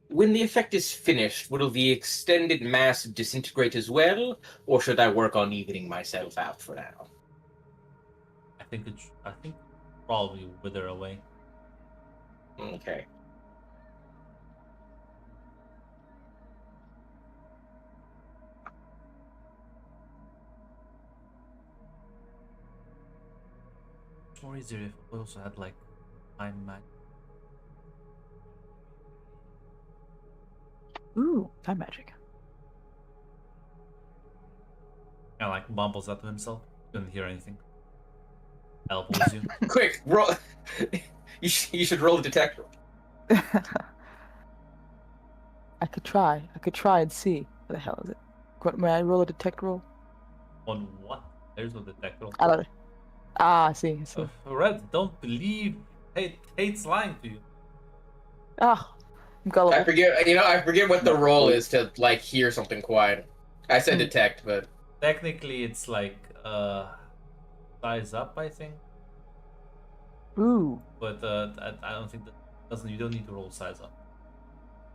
When the effect is finished, will the extended mass disintegrate as well, or should I work on evening myself out for now? I think probably wither away. Okay. It's more easier if we also had like time magic. Ooh, time magic. Kind of like mumbles that to himself. Couldn't hear anything. Elbows you. Quick, roll. You should roll a detector. I could try. I could try and see. What the hell is it? May I roll a detect roll? On what? There's no detector. I don't know. Ah, I see. I see. Red, don't believe. Hate's lying to you. Ah, I'm gullible. I forget. I forget what the roll is to like hear something quiet. I said detect, but Technically, it's like size up, I think. Ooh, But I don't think that doesn't. You don't need to roll size up.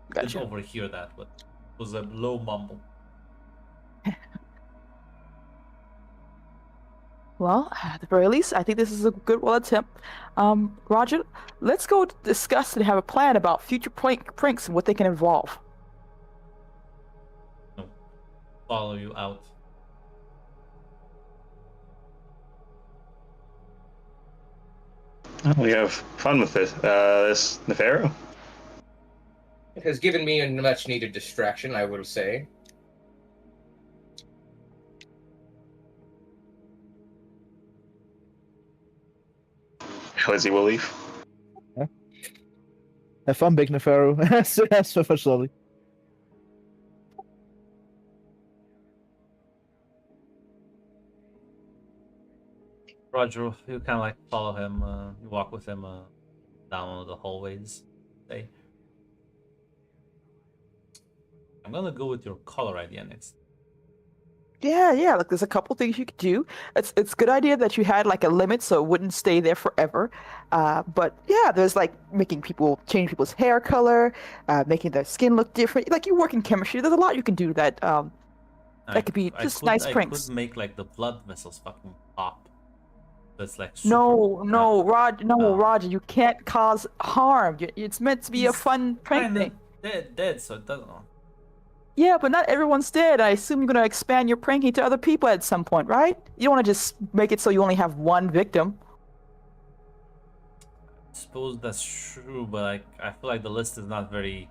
I gotcha. didn't overhear that, but it was a low mumble. Well, at the very least, I think this is a good attempt. Roger, let's go discuss and have a plan about future pranks and what they can involve. No, follow you out. We have fun with this. This Nefero. it has given me a much needed distraction, I will say. Lizzie will leave. Have fun, Big Nefero. That's so much lovely. Roger, you kind of like follow him. You walk with him down one of the hallways. Say, I'm gonna go with your color idea next. Yeah. Like, there's a couple things you could do. It's a good idea that you had like a limit so it wouldn't stay there forever. But yeah, there's like change people's hair color, making their skin look different. Like, you work in chemistry. There's a lot you can do that. That could be just nice pranks. I could make like the blood vessels fucking pop. That's like No, Oh. Roger, you can't cause harm. It's meant to be a fun prank Kinda thing. dead, so it doesn't. Yeah, but not everyone's dead. I assume you're gonna expand your pranking to other people at some point, right? You don't want to just make it so you only have one victim. I suppose that's true, but I feel like the list is not very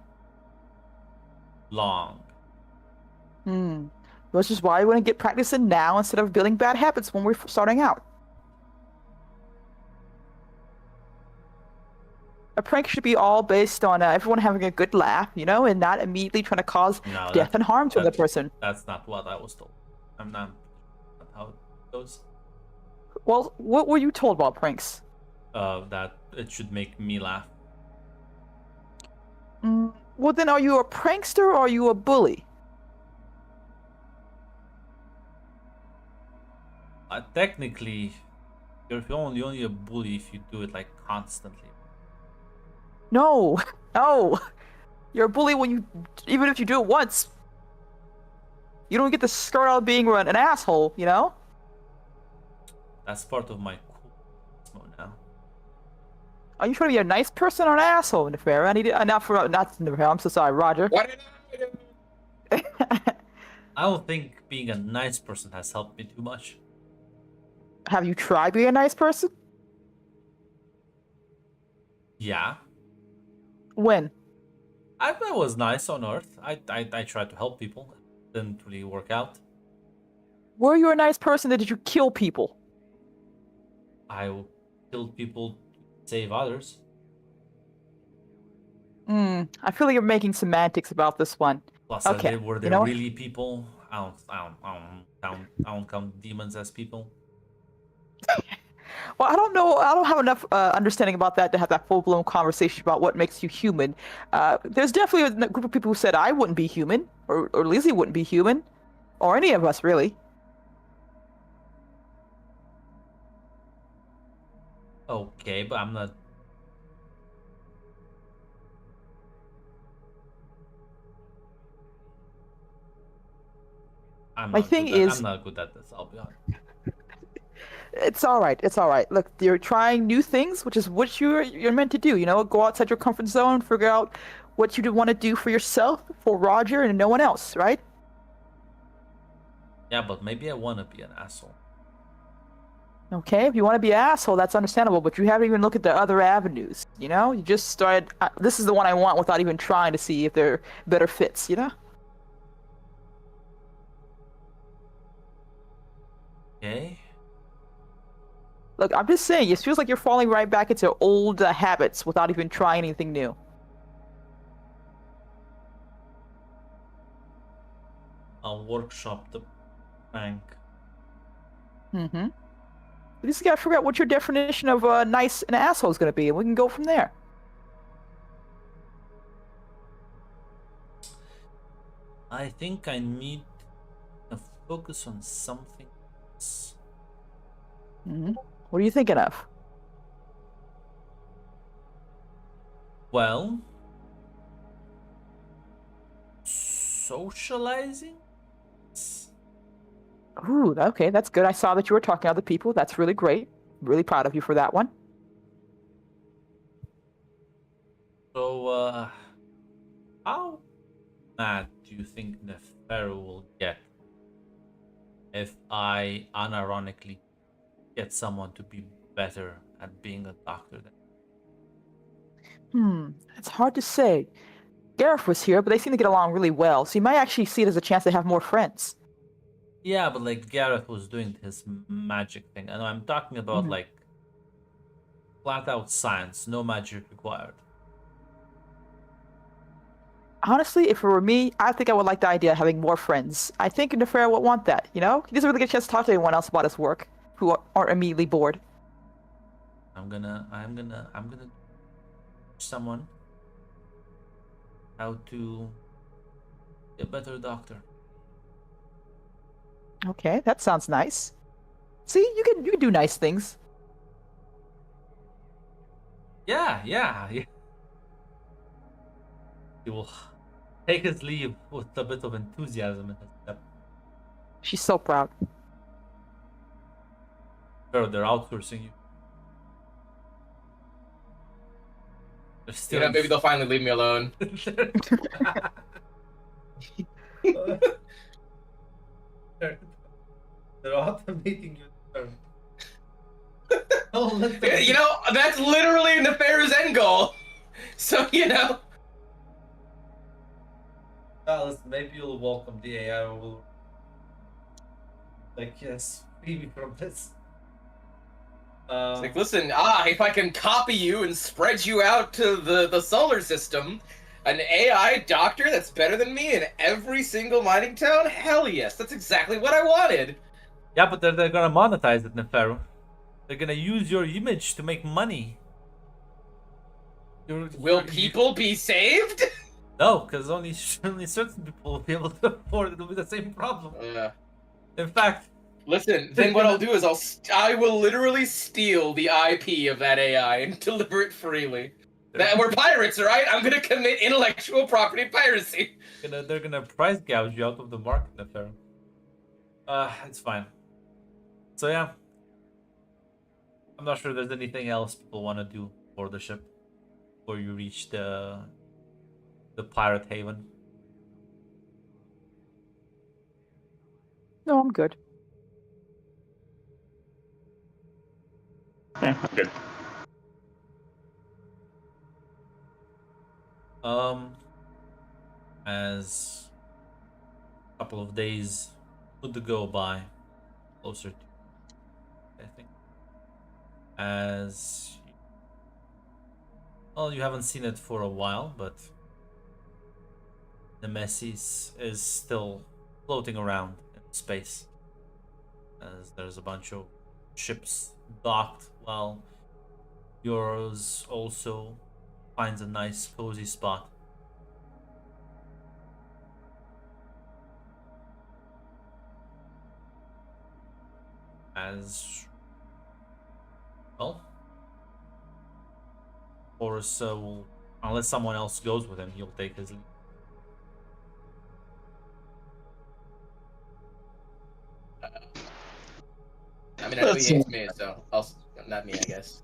long. Which is why we want to get practicing now instead of building bad habits when we're starting out. A prank should be all based on everyone having a good laugh, and not immediately trying to cause No, death and harm to another person. That's not what I was told. I'm not how it goes. Well, what were you told about pranks? That it should make me laugh. Well, then, are you a prankster or are you a bully? Technically, you're only a bully if you do it like constantly. No, no. You're a bully even if you do it once. You don't get to skirt out being an asshole, That's part of my cool now. Are you trying to be a nice person or an asshole, Nefera? I need it. Not Nefera. I'm so sorry, Roger. What did I do? I don't think being a nice person has helped me too much. Have you tried being a nice person? Yeah, When? I was nice on Earth. I tried to help people. Didn't really work out. Were you a nice person or did you kill people? I killed people to save others. I feel like you're making semantics about this one. Plus, Okay, were you they know what? really people? I don't count demons as people. Well, I don't know. I don't have enough understanding about that to have that full-blown conversation about what makes you human. There's definitely a group of people who said I wouldn't be human, or Lizzie wouldn't be human, or any of us really. Okay, but I'm not. My thing is, I'm not good at this. I'll be honest. it's all right. It's all right. Look, you're trying new things, which is what you're meant to do. You know, go outside your comfort zone, figure out what you want to do for yourself, for Roger, and no one else, right? Yeah, but maybe I want to be an asshole. Okay, if you want to be an asshole, that's understandable, but you haven't even looked at the other avenues, you know? You just started, this is the one I want without even trying to see if they're better fits, you know? Okay. Look, I'm just saying, it feels like you're falling right back into old habits without even trying anything new. I'll workshop the prank. Mm-hmm. We just gotta figure out what your definition of nice and asshole is gonna be, and we can go from there. I think I need to focus on something else. Mm-hmm. What are you thinking of? Well, socializing? Ooh, okay, that's good. I saw that you were talking to other people. That's really great. Really proud of you for that one. So, how mad do you think Neferu will get if I unironically get someone to be better at being a doctor than? It's hard to say. Gareth was here, but they seem to get along really well, so you might actually see it as a chance to have more friends. Yeah, but like Gareth was doing his magic thing, and I'm talking about like flat out science, no magic required. Honestly, if it were me, I think I would like the idea of having more friends. I think Neferu would want that, you know? He doesn't really get a chance to talk to anyone else about his work, who aren't immediately bored. I'm gonna teach someone how to be a better doctor. Okay, that sounds nice. See, you can do nice things. Yeah. He will take his leave with a bit of enthusiasm in his step. She's so proud. Bro, they're outsourcing you. They're You know, still maybe they'll finally leave me alone. They're automating your turn. You know, that's literally Neferu's end goal. So, you know. Alice, maybe you'll welcome the AI will. Like, yes, free me from this. It's like, listen, if I can copy you and spread you out to the solar system, an AI doctor that's better than me in every single mining town? Hell yes, that's exactly what I wanted. Yeah, but they're gonna monetize it, Neferu. They're gonna use your image to make money. Will people be saved? No, because only certain people will be able to afford it. It'll be the same problem. In fact, listen. Then what I'll do is I will literally steal the IP of that AI and deliver it freely. We're pirates, right? I'm gonna commit intellectual property piracy. They're gonna price gouge you out of the market, Neferu. It's fine. So yeah, I'm not sure there's anything else people want to do for the ship before you reach the pirate haven. No, I'm good. Yeah, I'm good. As a couple of days would go by, closer to, I think, as Well, you haven't seen it for a while, but Nemesis is still floating around in space. As there's a bunch of ships docked, while yours also finds a nice cozy spot. As well, Horus will, unless someone else goes with him, he'll take his lead. I mean, I know he Let's hates me, so not me, I guess.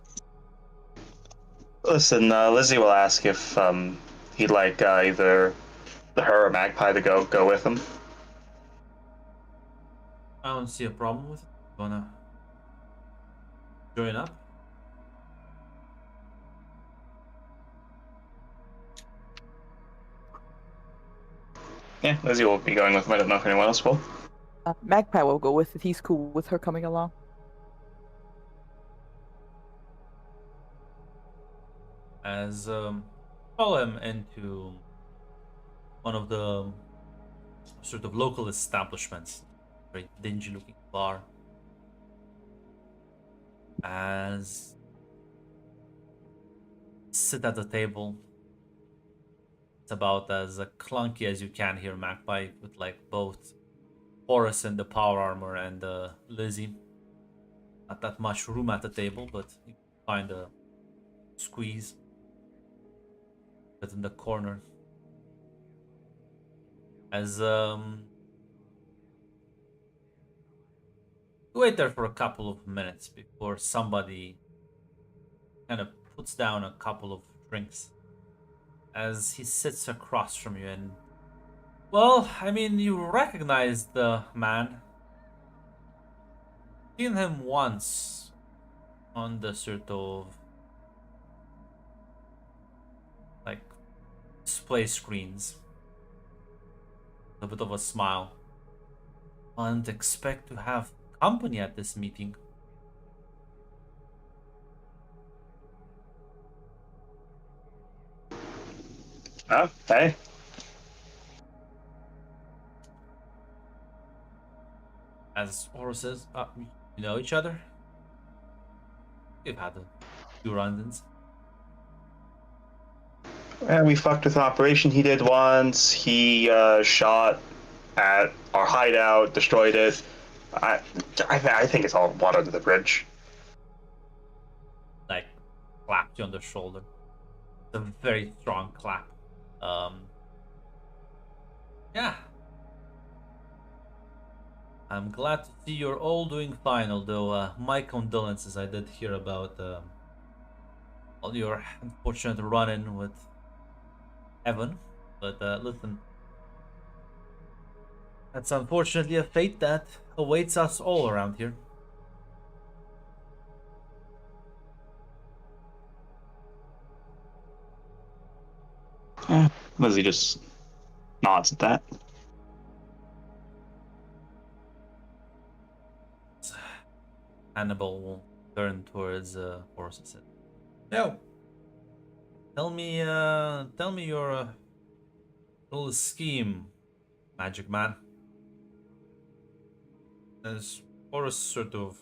listen. Lizzie will ask if he'd like either her or Magpie to go with him. I don't see a problem with it. Wanna join up? Yeah, Lizzie will be going with him. I don't know if anyone else will. Magpie will go with if he's cool with her coming along. As follow him into one of the sort of local establishments, very dingy looking bar. As sit at the table. It's about as clunky as you can hear Magpie with like both Horus in the power armor and Lizzie. Not that much room at the table, but you can find a squeeze. But in the corner. As you wait there for a couple of minutes before somebody kind of puts down a couple of drinks. As he sits across from you and, well, I mean, you recognize the man. Seen him once on the sort of like display screens. A bit of a smile. And expect to have company at this meeting. Oh, hey. As Horus says, you know each other? We've had a few run-ins. Yeah, we fucked with an operation he did once. He shot at our hideout, destroyed it. I think it's all water under the bridge. Like, clapped you on the shoulder. It's a very strong clap. Yeah. I'm glad to see you're all doing fine, although my condolences. I did hear about all your unfortunate run-in with Evan. But listen, that's unfortunately a fate that awaits us all around here. Lizzie just nods at that. Hannibal will turn towards Horus and say, "No, tell me your little scheme, Magic Man." As Horus sort of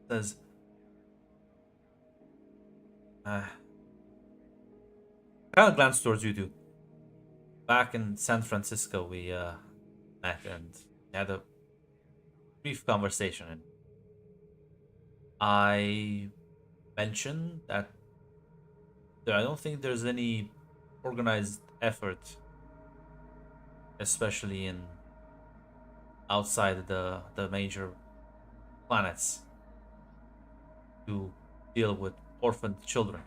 says, kind of glance towards you two. Back in San Francisco, we met and had a brief conversation. And I mentioned that I don't think there's any organized effort, especially in outside the major planets, to deal with orphaned children.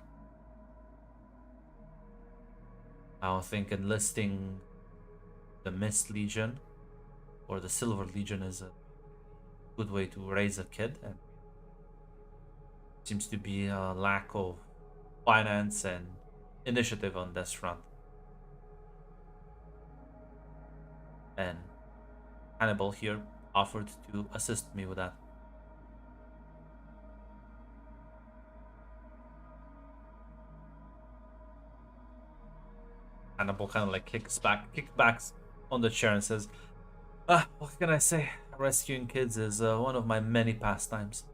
I don't think enlisting the Mist Legion or the Silver Legion is a good way to raise a kid, and seems to be a lack of finance and initiative on this front. And Hannibal here offered to assist me with that. Hannibal kind of like kicks back on the chair and says, what can I say? Rescuing kids is one of my many pastimes.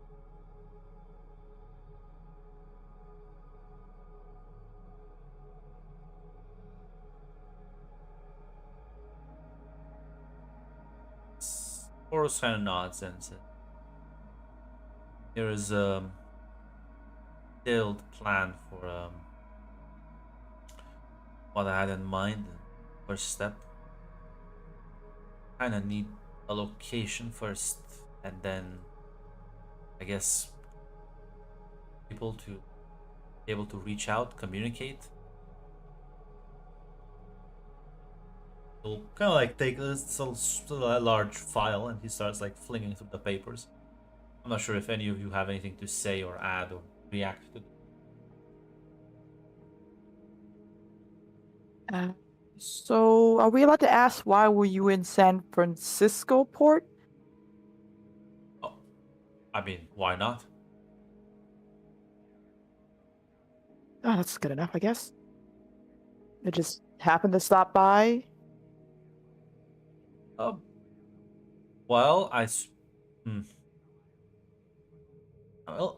Horus kind of nods and says, there is a detailed plan for what I had in mind. First step, kind of need a location first, and then I guess people to be able to reach out, communicate. He'll kind of like take this little large file and he starts like flinging through the papers. I'm not sure if any of you have anything to say or add or react to. So, are we allowed to ask why were you in San Francisco port? Oh, I mean, why not? Oh, that's good enough, I guess. It just happened to stop by. Well, well,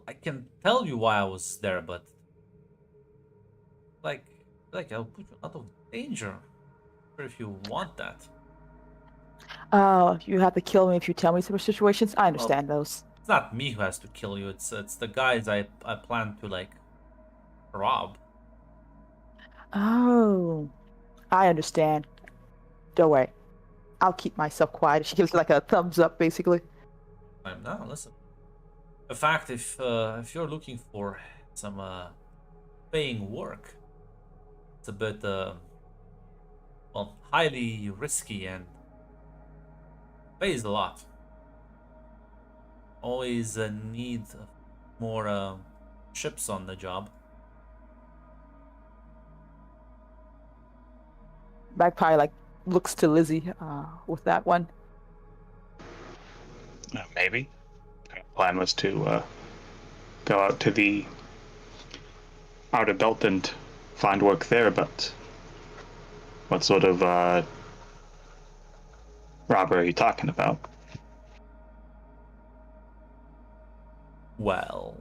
I can tell you why I was there, but like I'll put you out of danger. Or if you want that. You have to kill me if you tell me some situations. I understand those. It's not me who has to kill you. It's the guys I plan to like rob. Oh, I understand. Don't worry. I'll keep myself quiet. She gives like a thumbs up, basically. I'm now listen. In fact, if you're looking for some paying work, it's a bit well, highly risky and pays a lot. Always need more ships on the job. Magpie like looks to Lizzie with that one. Maybe. The plan was to go out to the outer belt and find work there, but what sort of robbery are you talking about? Well,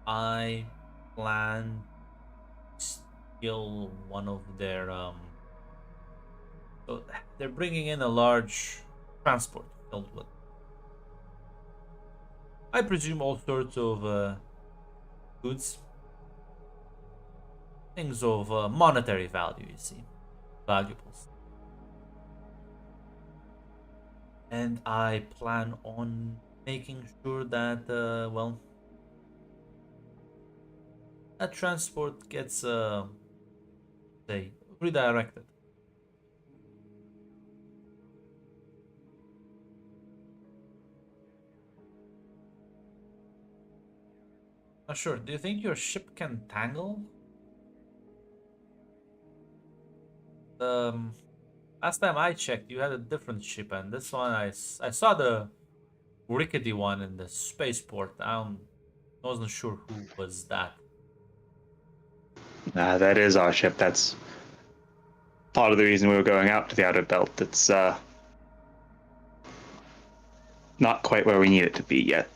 I plan to steal one of their so they're bringing in a large transport filled with, I presume, all sorts of goods, things of monetary value, you see, valuables. And I plan on making sure that, well, that transport gets, say, redirected. Not sure. Do you think your ship can tangle? Last time I checked, you had a different ship, and this one I saw the rickety one in the spaceport. I wasn't sure who was that. That is our ship. That's part of the reason we were going out to the outer belt. It's not quite where we need it to be yet.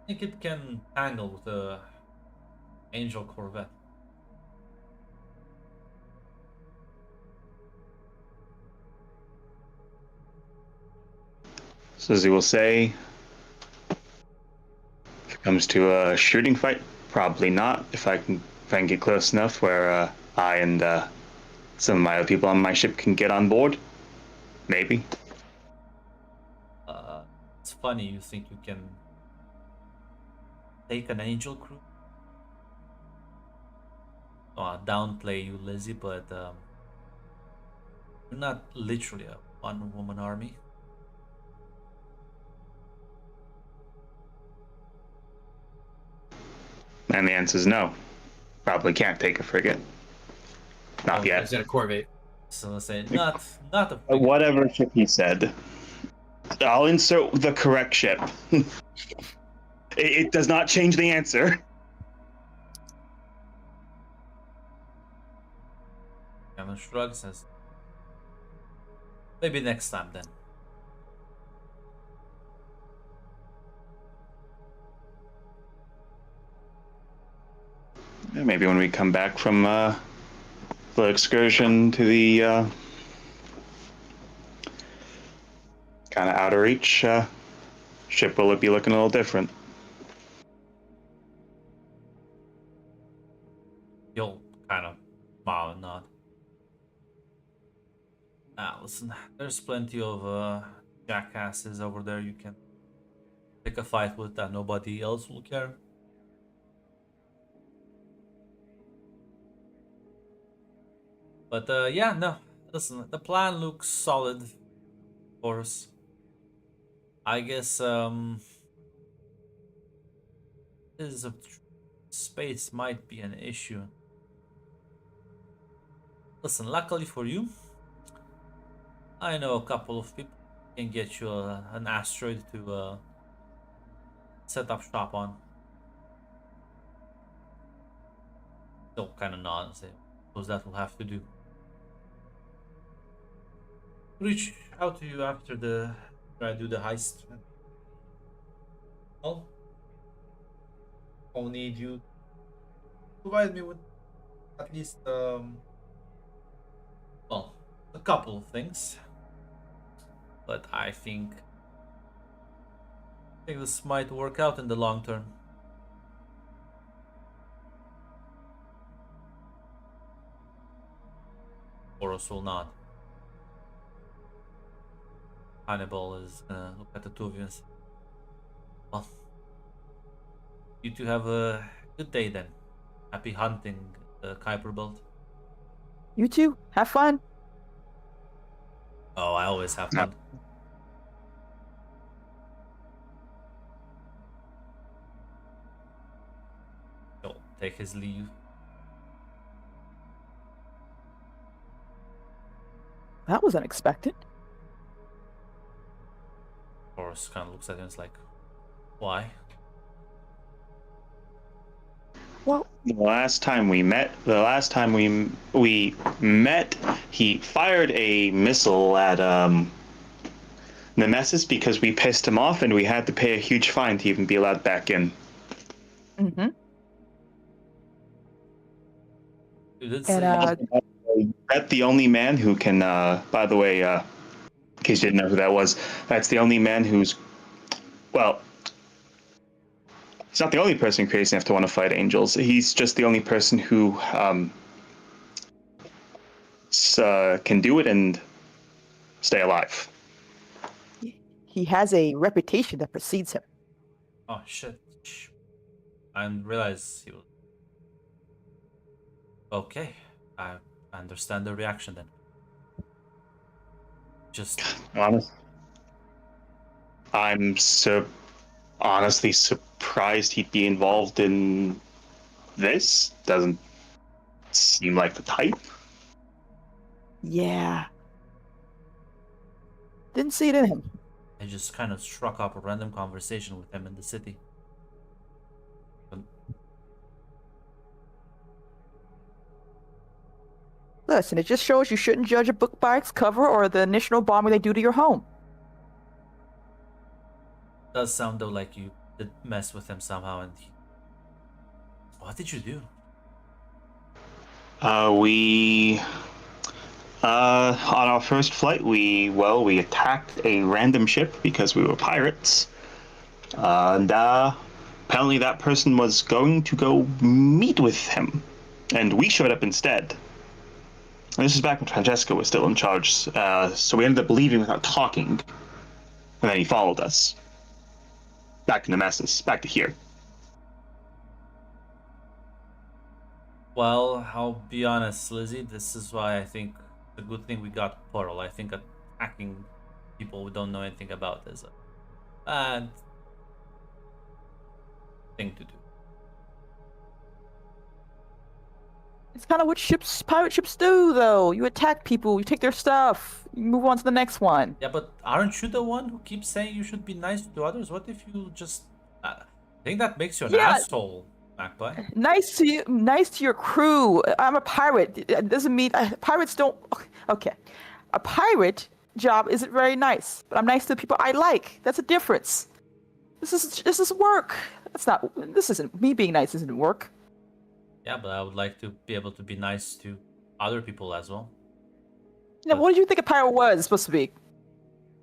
I think it can tangle with the Angel Corvette. So as he will say, if it comes to a shooting fight, probably not. If I can get close enough where I and some of my other people on my ship can get on board, maybe. It's funny you think you can take an Angel crew. Downplay you, Lizzie, but you're not literally a one-woman army. And the answer is no. Probably can't take a frigate. Not yet. Is that a Corvette? So let's say not a Whatever ship he said. I'll insert the correct ship. It does not change the answer. kind of shrugs, says, maybe next time then. Yeah, maybe when we come back from the excursion to the kind of outer reach, ship will be looking a little different. You'll kind of smile and nod. Listen, there's plenty of jackasses over there you can pick a fight with that nobody else will care. But yeah, no. Listen, the plan looks solid for us. I guess this of space might be an issue. Listen, luckily for you, I know a couple of people who can get you an asteroid to set up shop on. They'll kind of nod and say, suppose that will have to do. Reach out to you after I do the heist. Well, I'll need you to provide me with at least well, a couple of things. But I think this might work out in the long term. Boros will nod. Hannibal is gonna look at the two of you and say, well, you two have a good day then. Happy hunting, the Kuiper Belt. You too. Have fun. Oh, I always have fun. He'll take his leave. That was unexpected. Boros kind of looks at him and is like, why? Well, The last time we met, he fired a missile at Nemesis because we pissed him off, and we had to pay a huge fine to even be allowed back in. mm-hmm. You did say And That's the only man who can. By the way, in case you didn't know who that was, that's the only man who's, well, he's not the only person crazy enough to want to fight angels. He's just the only person who can do it and stay alive. he has a reputation that precedes him. oh shit. Shh. I didn't realize he was. Okay, I understand the reaction then. Just Honest. I'm honestly surprised he'd be involved in this. Doesn't seem like the type. Yeah. Didn't see it in him. I just kind of struck up a random conversation with him in the city. Listen, it just shows you shouldn't judge a book by its cover or the initial bombing they do to your home. Does sound though like you did mess with him somehow, and what did you do? We on our first flight, we attacked a random ship because we were pirates, and apparently that person was going to go meet with him, and we showed up instead. And this is back when Francesca was still in charge, so we ended up leaving without talking, and then he followed us back to Nemesis, back to here. Well, I'll be honest, Lizzie. This is why I think the good thing we got Pearl. I think attacking people we don't know anything about is a bad thing to do. It's kind of what pirate ships do, though. You attack people, you take their stuff, you move on to the next one. Yeah, but aren't you the one who keeps saying you should be nice to others? What if you just... I think that makes you an Yeah. asshole. Magpie. Nice to you, nice to your crew. I'm a pirate. It doesn't mean pirates don't. Okay, a pirate job isn't very nice, but I'm nice to the people I like. That's a difference. This is work. That's not. This isn't me being nice. Isn't work. Yeah, but I would like to be able to be nice to other people as well. Now, what did you think a pirate was supposed to be?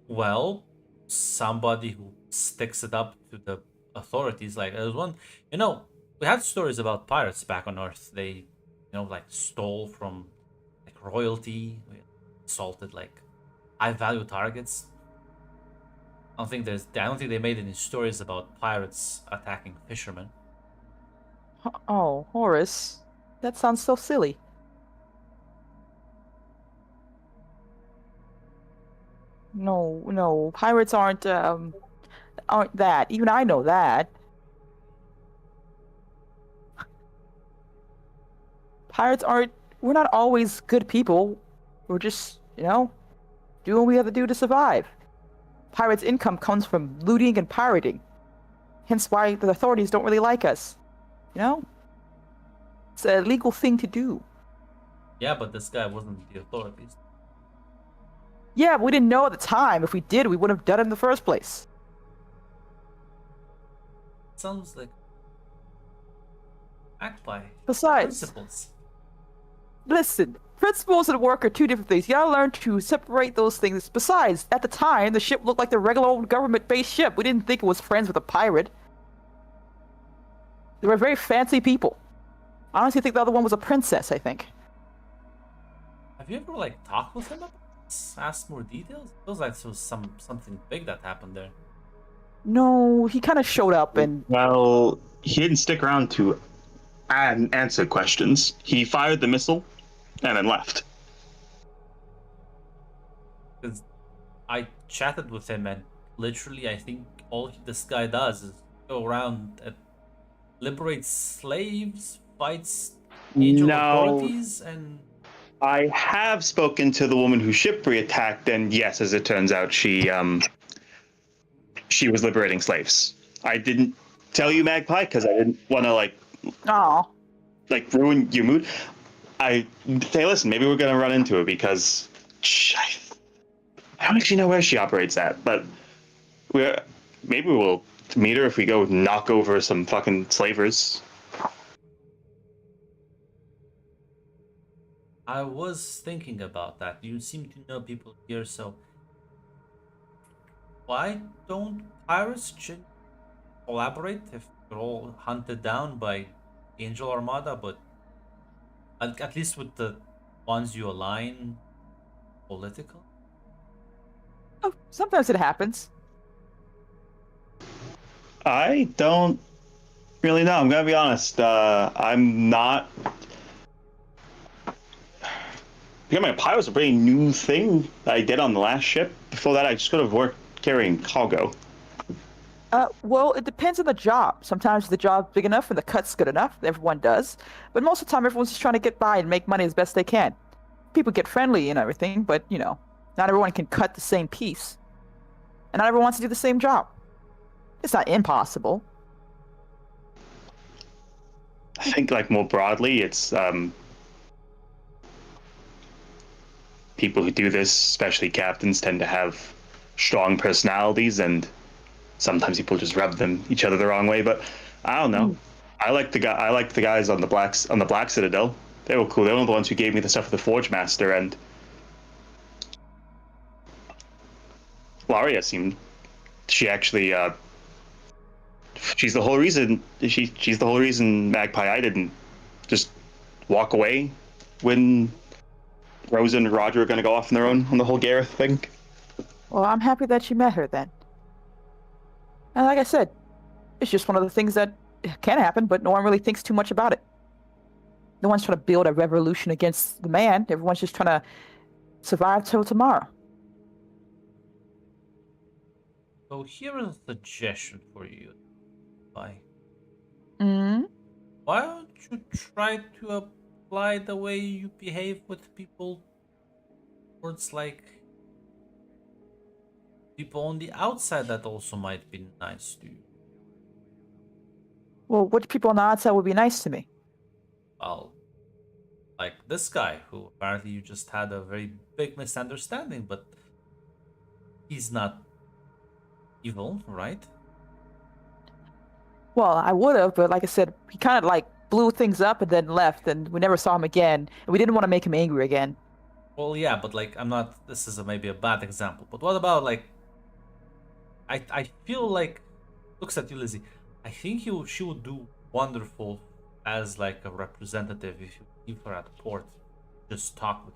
Well, somebody who sticks it up to the authorities. Like there was one, you know, we had stories about pirates back on Earth. They, like stole from like royalty, assaulted like high value targets. I don't think they made any stories about pirates attacking fishermen. Oh, Horace, that sounds so silly. No, no, pirates aren't that. Even I know that. Pirates aren't. We're not always good people. We're just, doing what we have to do to survive. Pirates' income comes from looting and pirating. Hence why the authorities don't really like us. It's a legal thing to do. Yeah, but this guy wasn't the authorities. Yeah, but we didn't know at the time. If we did, we wouldn't have done it in the first place. Sounds like Magpie. Besides, Principles. listen, principles and work are two different things. You gotta learn to separate those things. Besides, at the time, the ship looked like the regular old government-based ship. We didn't think it was friends with a pirate. They were very fancy people. I honestly think the other one was a princess, I think. Have you ever talked with him about this? Asked more details? It feels like there was something big that happened there. No, he kind of showed up and... Well, he didn't stick around to answer questions. He fired the missile and then left. Because I chatted with him and literally I think all this guy does is go around and liberate slaves, fights angel authorities, and... I have spoken to the woman who Shipri attacked, and yes, as it turns out, she was liberating slaves. I didn't tell you, Magpie, because I didn't want to ruin your mood. Hey, listen, maybe we're gonna run into her because I don't actually know where she operates at, but maybe we'll meet her if we go knock over some fucking slavers. I was thinking about that. You seem to know people here, so why don't pirates collaborate if they're all hunted down by Angel Armada, but at least with the ones you align political? Oh, sometimes it happens. I don't really know. I'm gonna be honest. I'm not. Becoming a pilot was a pretty new thing that I did on the last ship. Before that, I just could have worked carrying cargo. Well, it depends on the job. Sometimes the job's big enough and the cut's good enough. Everyone does. But most of the time, everyone's just trying to get by and make money as best they can. People get friendly and everything, but, not everyone can cut the same piece. And not everyone wants to do the same job. It's not impossible. I think, more broadly, it's people who do this, especially captains, tend to have strong personalities, and sometimes people just rub each other the wrong way. But I don't know. I liked the guys on the Black Citadel. They were cool. They were the ones who gave me the stuff with the Forge Master, and Laria seemed. She actually. She's the whole reason. She's the whole reason Magpie I didn't just walk away when Rosa and Roger are going to go off on their own on the whole Gareth thing. Well, I'm happy that you met her then. And like I said, it's just one of the things that can happen, but no one really thinks too much about it. No one's trying to build a revolution against the man. Everyone's just trying to survive till tomorrow. So here is a suggestion for you. Why don't you try to apply the way you behave with people towards people on the outside that also might be nice to you? Well, which people on the outside would be nice to me? Well, like this guy, who apparently you just had a very big misunderstanding, but he's not evil, right? Well, I would have, but like I said, he kind of like blew things up and then left, and we never saw him again. And we didn't want to make him angry again. Well, yeah, but like I'm not. This is maybe a bad example, but what about like? I feel like looks at you, Lizzie. I think she would do wonderful as like a representative if you leave her at the port, just talk with.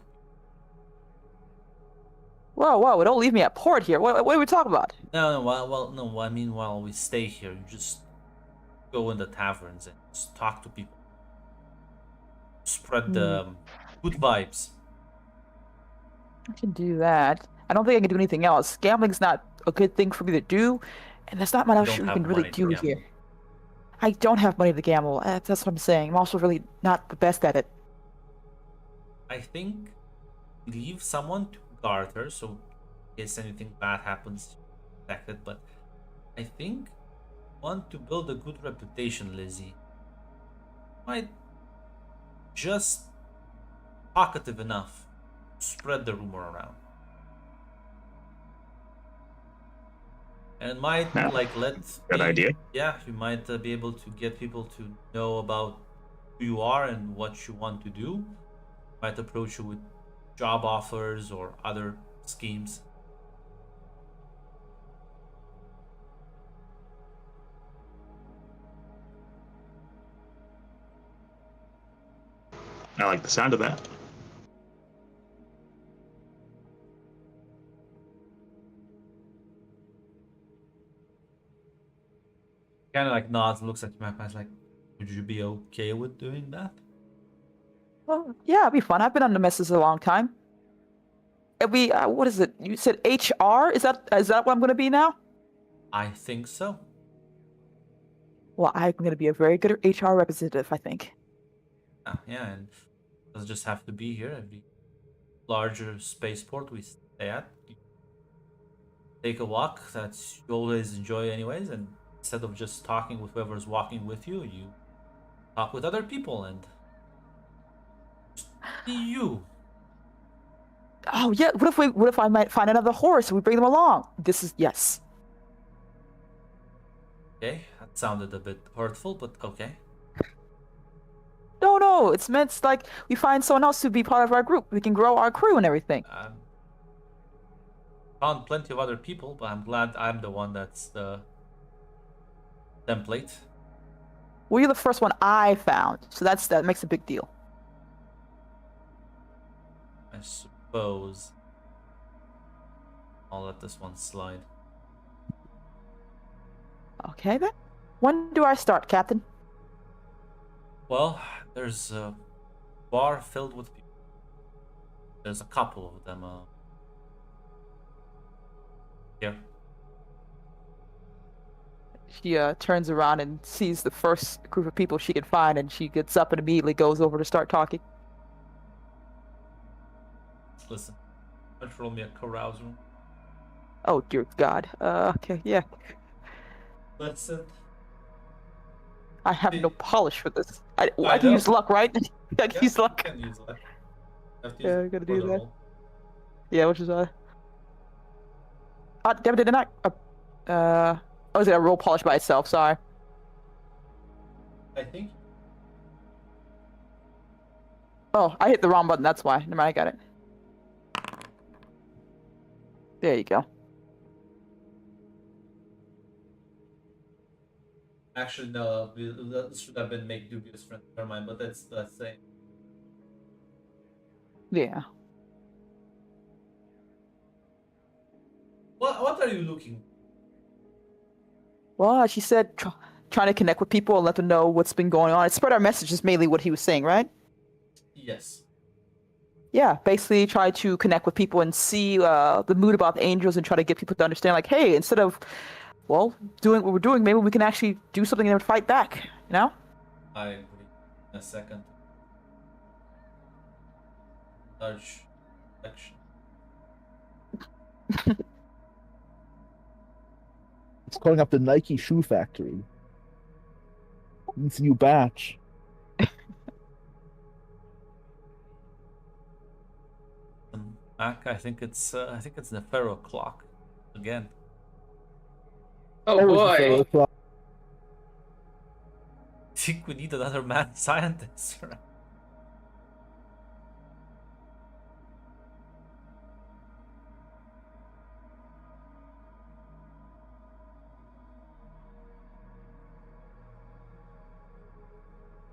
Whoa, whoa! Don't leave me at port here. What are we talking about? No, well, no. I mean, while we stay here, you just go in the taverns and just talk to people, spread the good vibes. I can do that. I don't think I can do anything else. Gambling's not a good thing for me to do, and there's not much else don't you have can really money to do gamble. here. I don't have money to gamble. That's what I'm saying. I'm also really not the best at it. I think leave someone to guard her, so in case anything bad happens, she's protected. But I think want to build a good reputation, Lizzie. Might just talkative enough to spread the rumor around. And it might Yeah, like let good idea. Yeah, you might be able to get people to know about who you are and what you want to do. Might approach you with job offers or other schemes. I like the sound of that. Kind of like nods, looks at you, Magpie's like, would you be okay with doing that? Well, yeah, it'd be fun. I've been on the messes a long time. It'd be what is it? You said HR? Is that what I'm going to be now? I think so. Well, I'm going to be a very good HR representative, I think. Yeah, and it doesn't just have to be here. Every larger spaceport we stay at, you take a walk that you always enjoy anyways, and instead of just talking with whoever's walking with you, you talk with other people and just be you. Oh yeah. What if I might find another horse and we bring them along? This is yes. Okay, that sounded a bit hurtful, but okay. No. It's meant like we find someone else to be part of our group. We can grow our crew and everything. Found plenty of other people, but I'm glad I'm the one that's the template. Well, you're the first one I found, so that makes a big deal. I suppose I'll let this one slide. Okay then. When do I start, Captain? Well, there's a bar filled with people. There's a couple of them here. She turns around and sees the first group of people she can find, and she gets up and immediately goes over to start talking. Listen, why don't you roll me a carouse room? Oh dear God. Okay, yeah. Listen. I have no polish for this. I I can know. use luck, right? I can use luck. You can use that. You have to Yeah, use I gotta it for do the that. roll. Yeah, which is damn it, did I not? Oh, is it a roll polish by itself? Sorry. I think. Oh, I hit the wrong button. That's why. Never mind, I got it. There you go. Actually, no. That should have been make dubious friends. Never mind. But that's the same. Yeah. What are you looking? Well, she said trying to connect with people and let them know what's been going on. Spread our message is mainly what he was saying, right? Yes. Yeah, basically try to connect with people and see the mood about the angels and try to get people to understand, like, hey, instead of, well, doing what we're doing, maybe we can actually do something and fight back, you know? I agree. In a second. Large action. It's calling up the Nike shoe factory. It's a new batch. Mac, I think it's the Pharaoh clock again. Oh There was the boy! Pharaoh clock. I think we need another mad scientist.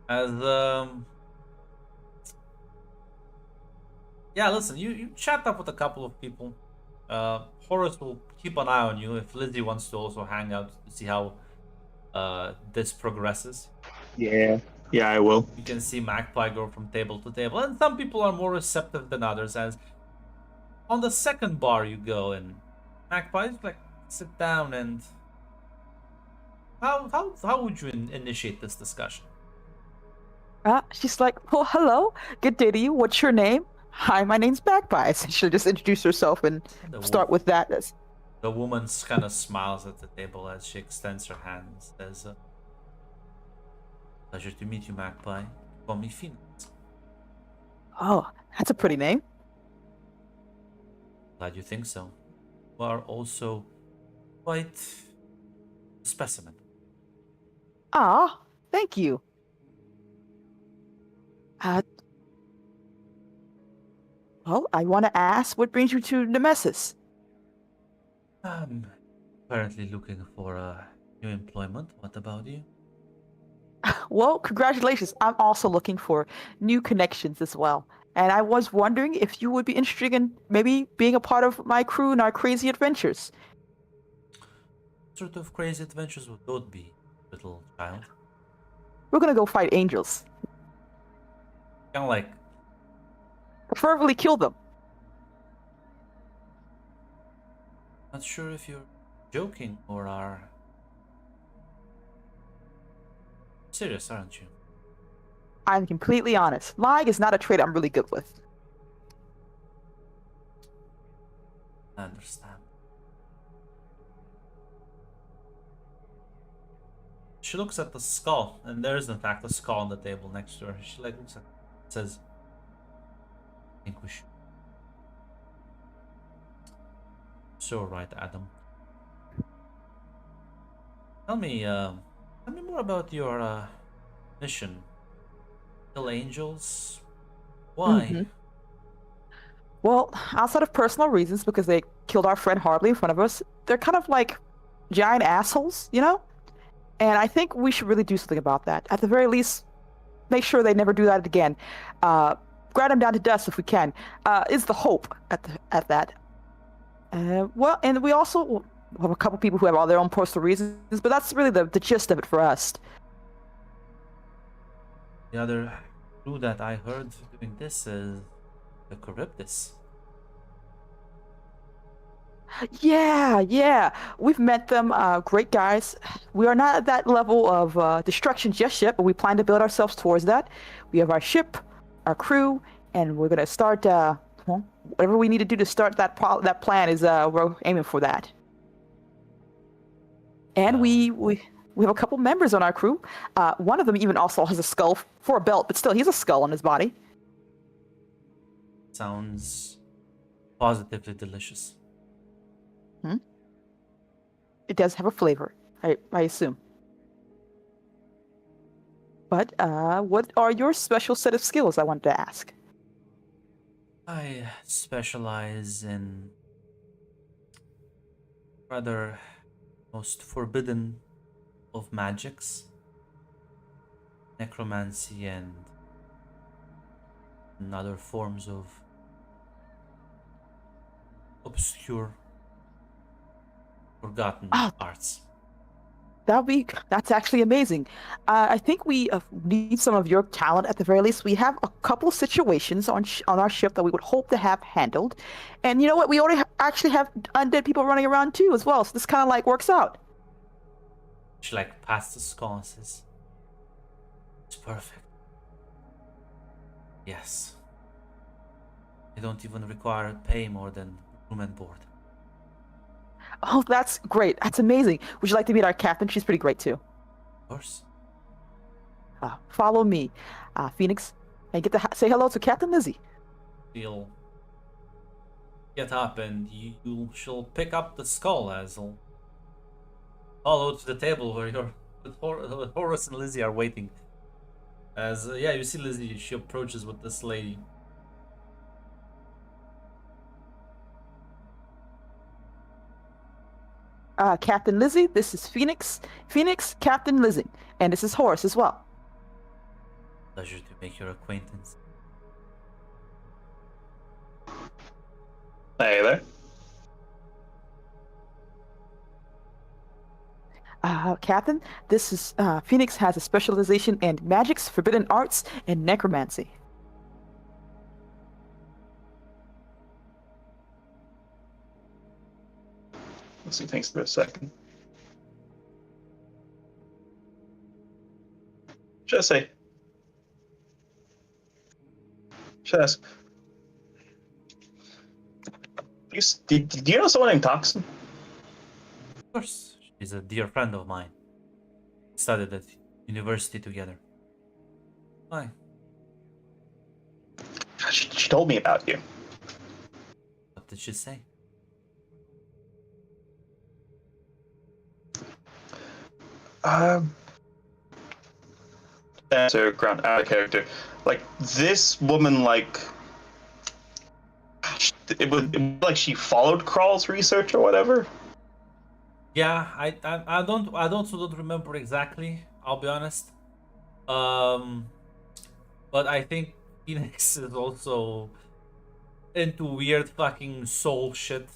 As yeah, listen, you chat up with a couple of people. Horace will keep an eye on you if Lizzie wants to also hang out to see how this progresses. Yeah. Yeah, I will. You can see Magpie go from table to table, and some people are more receptive than others. As on the second bar you go, and Magpie's like, sit down and how would you initiate this discussion? She's like, well, hello, good day to you. What's your name? Hi, my name's Magpie. She'll just introduce herself and start with that. The woman kind of smiles at the table as she extends her hand and says, pleasure to meet you, Magpie. Call me Phoenix. Oh, that's a pretty name. Glad you think so. You are also quite a specimen. Ah, thank you. Well, I want to ask, what brings you to Nemesis? I'm currently looking for new employment. What about you? Well, congratulations. I'm also looking for new connections as well. And I was wondering if you would be interested in maybe being a part of my crew in our crazy adventures. What sort of crazy adventures would those be, little child? We're gonna go fight angels. Kind of like, Preferably kill them. not sure if you're joking or are serious, aren't you? I'm completely honest. Lying is not a trait I'm really good with. I understand. She looks at the skull, and there is in fact a skull on the table next to her. She like looks at it, says, I think we should. So right, Adam. Tell me more about your mission. Kill angels? Why? Mhm. Well, outside of personal reasons, because they killed our friend Hardly in front of us, they're kind of like giant assholes, you know? And I think we should really do something about that. At the very least, make sure they never do that again. Grind them down to dust if we can. Is the hope at that. Well, and we also have a couple people who have all their own personal reasons, but that's really the gist of it for us. The other clue that I heard doing this is the Charybdis. Yeah. We've met them. Great guys. We are not at that level of destruction just yet, but we plan to build ourselves towards that. We have our ship, our crew, and we're gonna start. Well, whatever we need to do to start that plan is we're aiming for that. And we have a couple members on our crew. One of them even also has a skull for a belt, but still, he's a skull on his body. Sounds positively delicious. It does have a flavor, I assume. But what are your special set of skills, I wanted to ask? I specialize in rather most forbidden of magics, necromancy and other forms of obscure, forgotten arts. That's actually amazing. I think we need some of your talent at the very least. We have a couple of situations on our ship that we would hope to have handled, and you know what? We already actually have undead people running around too as well. So this kind of like works out. She like passed the skull and says, "It's perfect. Yes. I don't even require pay more than room and board." Oh, that's great. That's amazing. Would you like to meet our captain? She's pretty great too. Of course. Follow me, Phoenix, and get to say hello to Captain Lizzie. She'll get up and she'll pick up the skull as he'll follow to the table where Horace and Lizzie are waiting. As you see Lizzie, she approaches with this lady. Captain Lizzie, this is Phoenix. Phoenix, Captain Lizzie, and this is Horace as well. Pleasure to make your acquaintance. Hey there. Captain, this is Phoenix has a specialization in magics, forbidden arts, and necromancy. Let's see, thanks for a second. Should I ask? Do you know someone named Toxin? Of course, she's a dear friend of mine. We studied at university together. Why? She told me about you. What did she say? Answer ground out of character. Like this woman, like it was like she followed Crawl's research or whatever. Yeah, I don't remember exactly. I'll be honest. But I think Phoenix is also into weird fucking soul shit.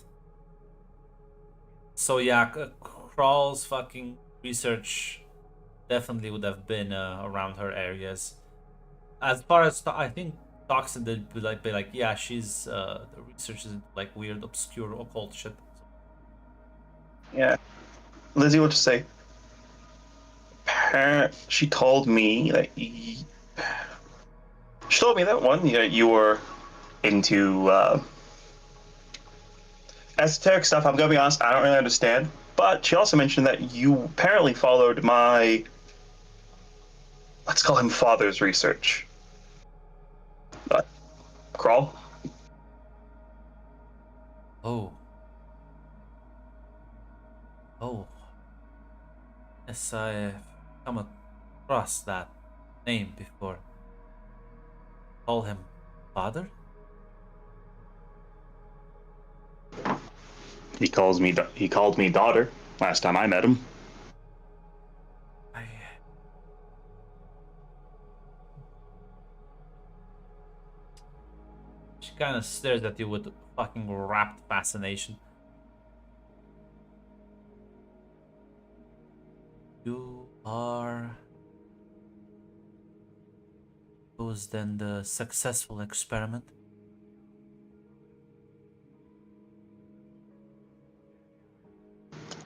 So yeah, Crawl's fucking research definitely would have been around her areas. As far as I think Toxin did be like, yeah, she's the research is like weird, obscure, occult shit. Yeah, Lizzie, what to say? She told me that you were into esoteric stuff. I'm gonna be honest, I don't really understand. But she also mentioned that you apparently followed my, let's call him father's research. Crawl? Oh. Yes, I've come across that name before. Call him father? He called me daughter last time I met him. She kind of stares at you with fucking rapt fascination. You are... Was then the successful experiment?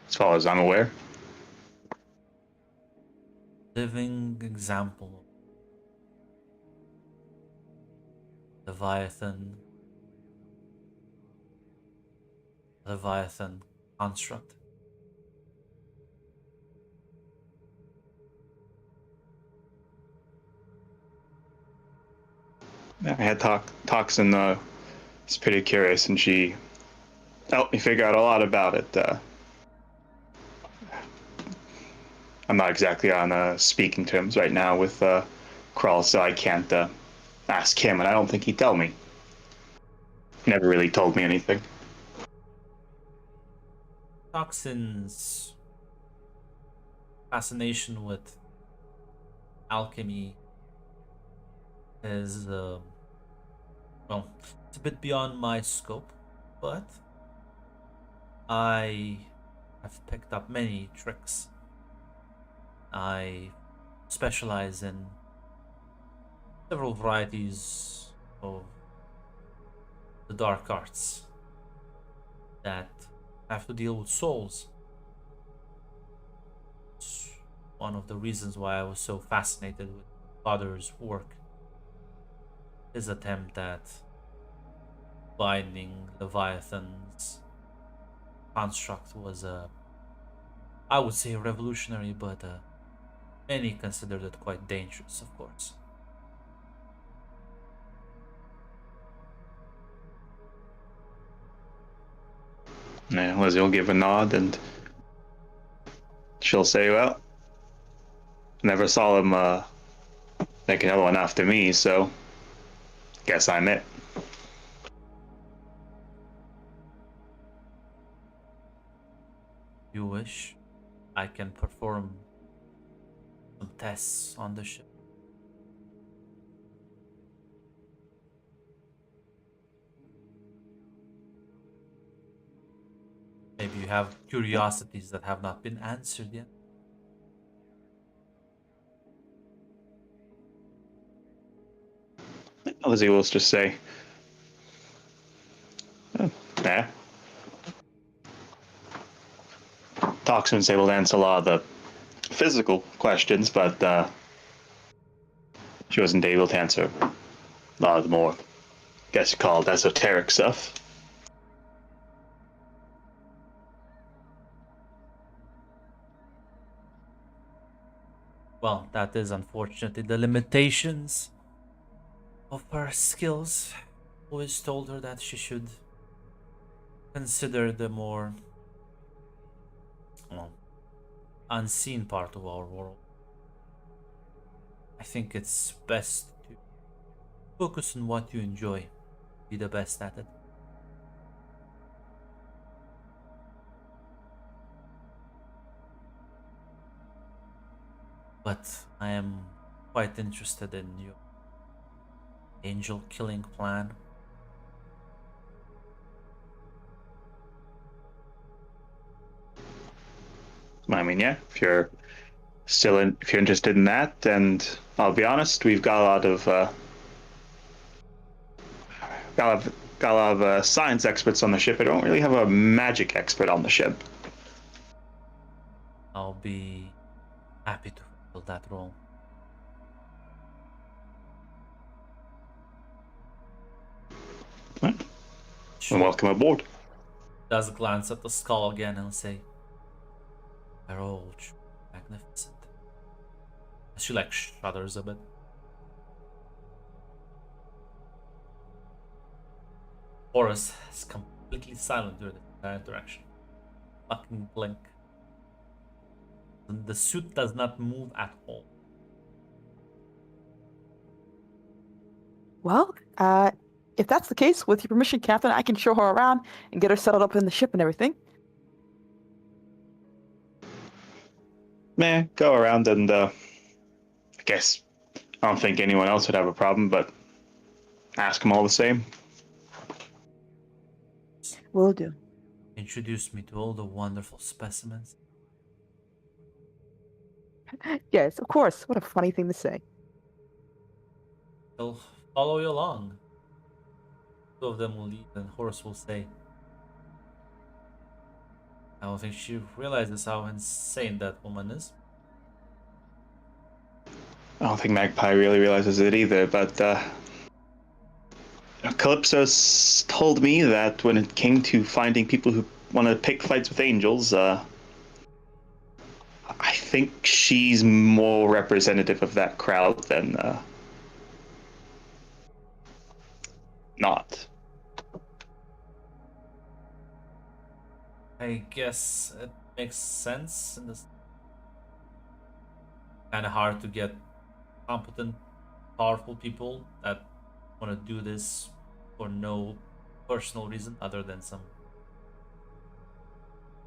As far as I'm aware. Living example of Leviathan construct. I had Toxin is pretty curious, and she helped me figure out a lot about it. I'm not exactly on speaking terms right now with Crawl, so I can't ask him, and I don't think he'd tell me. He never really told me anything. Toxin's fascination with alchemy is, well, it's a bit beyond my scope, but I have picked up many tricks. I specialize in several varieties of the dark arts that have to deal with souls. It's one of the reasons why I was so fascinated with Father's work. His attempt at binding Leviathan's construct was I would say revolutionary, but Many considered it quite dangerous, of course. Yeah, Lizzie will give a nod and she'll say, well, never saw him make another one after me, so guess I'm it. You wish, I can perform some tests on the ship. Maybe you have curiosities that have not been answered yet. Lizzie will just say, oh, yeah. Toxin's able to answer a lot of the physical questions, but she wasn't able to answer a lot of the more, guess you call it, esoteric stuff. Well, that is unfortunately the limitations of her skills. Always told her that she should consider the more, well, unseen part of our world. I think it's best to focus on what you enjoy, be the best at it. But I am quite interested in your angel killing plan. I mean, yeah, if you're interested in that, and I'll be honest, we've got a lot of science experts on the ship. I don't really have a magic expert on the ship. I'll be happy to fill that role. Well, Sure. welcome aboard. Does glance at the skull again and say, "They're all magnificent." She like shudders a bit. Horus is completely silent during the entire interaction. Fucking blink. The suit does not move at all. Well, if that's the case, with your permission, Captain, I can show her around and get her settled up in the ship and everything. Man, go around and I guess I don't think anyone else would have a problem, but ask them all the same. Will do. Introduce me to all the wonderful specimens. Yes, of course. What a funny thing to say. They'll follow you along. Two of them will leave, and Horus will say, "I don't think she realizes how insane that woman is." I don't think Magpie really realizes it either, but Calypso's told me that when it came to finding people who want to pick fights with angels, I think she's more representative of that crowd than not. I guess it makes sense in this. Kind of hard to get competent, powerful people that want to do this for no personal reason other than some.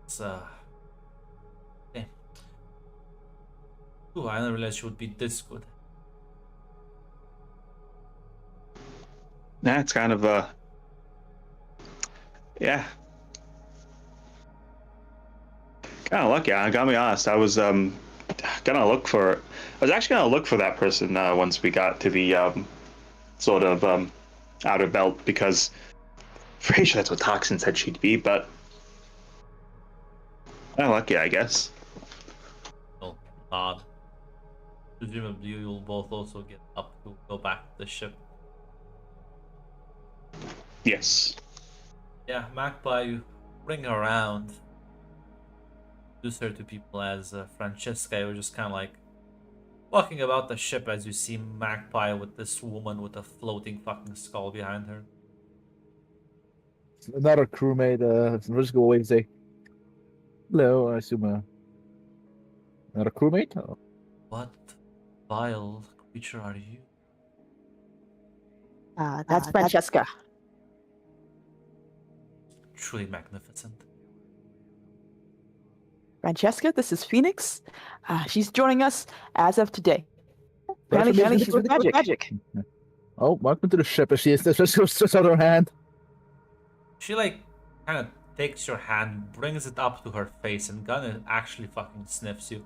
It's okay. Ooh, I didn't realize she would be this good. Yeah, it's kind of yeah, kind of lucky. I gotta be honest. I was gonna look for. I was actually gonna look for that person once we got to the sort of outer belt, because I'm pretty sure that's what Toxin said she'd be. But kind of lucky, I guess. Well, odd. Presumably, you'll both also get up to go back to the ship. Yes. Yeah, Magpie, you bring her around. Introduce her to people as Francesca. You're just kind of like walking about the ship as you see Magpie with this woman with a floating fucking skull behind her. Another crewmate. Let's go away and say hello. I assume another crewmate. Oh. What vile creature are you? That's Francesca. Truly magnificent. Francesca, this is Phoenix. She's joining us as of today. That's Apparently, amazing. she's with magic. Oh, welcome to the ship. If she is, let's go stretch out her hand. She like kind of takes your hand, brings it up to her face, and Gunner actually fucking sniffs you.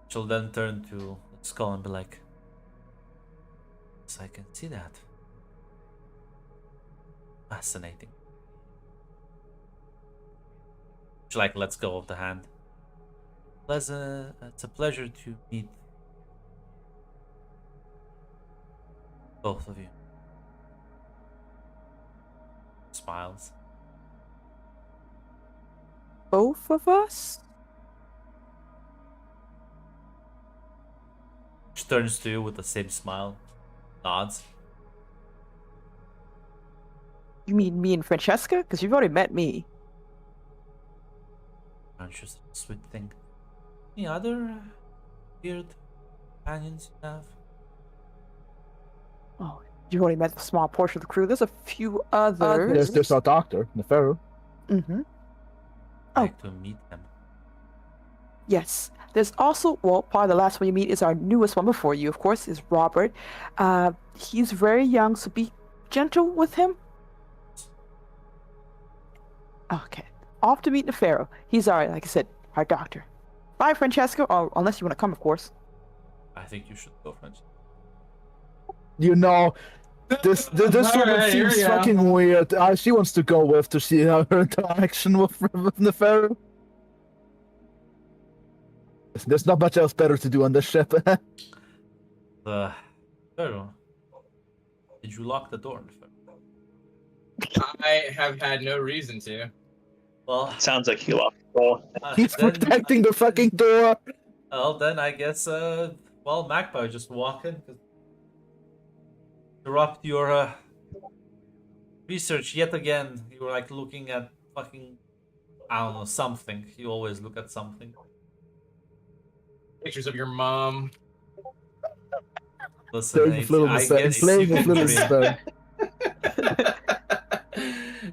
She'll then turn to the skull and be like, "Yes, I can see that. Fascinating." She like lets go of the hand. It's a pleasure to meet both of you. Smiles. Both of us? She turns to you with the same smile, nods. You mean me and Francesca? Because you've already met me. Aren't you a sweet thing? Any other weird companions you have? Oh, you already met a small portion of the crew. There's a few others. There's our doctor, Nefero. Mm-hmm. I'd Oh. like to meet them. Yes. There's also, well, probably the last one you meet is our newest one before you, of course, is Robert. He's very young, so be gentle with him. Okay. Off to meet Nefero. He's like I said, our doctor. Bye, Francesca, or unless you want to come, of course. I think you should go, French. You know, this woman Alright, here seems we go. fucking weird. She wants to go with to see her interaction with Nefero. There's not much else better to do on this ship. The Pharaoh. Did you lock the door, Pharaoh? I have had no reason to. Well, Sounds like he locked the door. He's then- protecting the fucking door. Well, then I guess, well, Magpie just walk in. Interrupt your research yet again. You were like looking at fucking, I don't know, something. You always look at something. Pictures of your mom. Listen, Playing Nate, with little I Sven. guess Playing you with can little dream.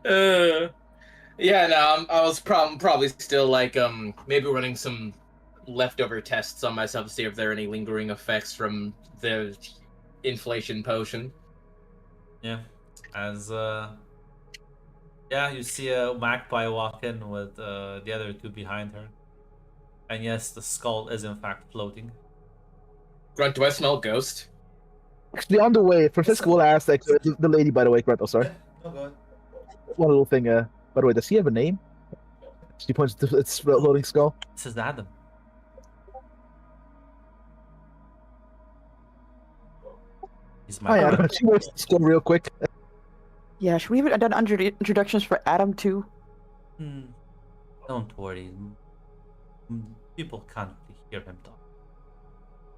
Sven. Yeah, no, I was probably still like maybe running some leftover tests on myself to see if there are any lingering effects from the inflation potion. Yeah, as yeah, you see a Magpie walk in with the other two behind her, and yes, the skull is in fact floating. Grunt, do I smell a ghost? Actually, on the way, Francesca will ask, like, the lady, by the way, Grant, oh, sorry. Oh god. One little thing, by the way, does he have a name? She points to its floating skull. This is Adam. He's my Hi, brother. Adam. She wants to skull real quick. Yeah, should we have done introductions for Adam too? Hmm. Don't worry. People can't really hear him talk.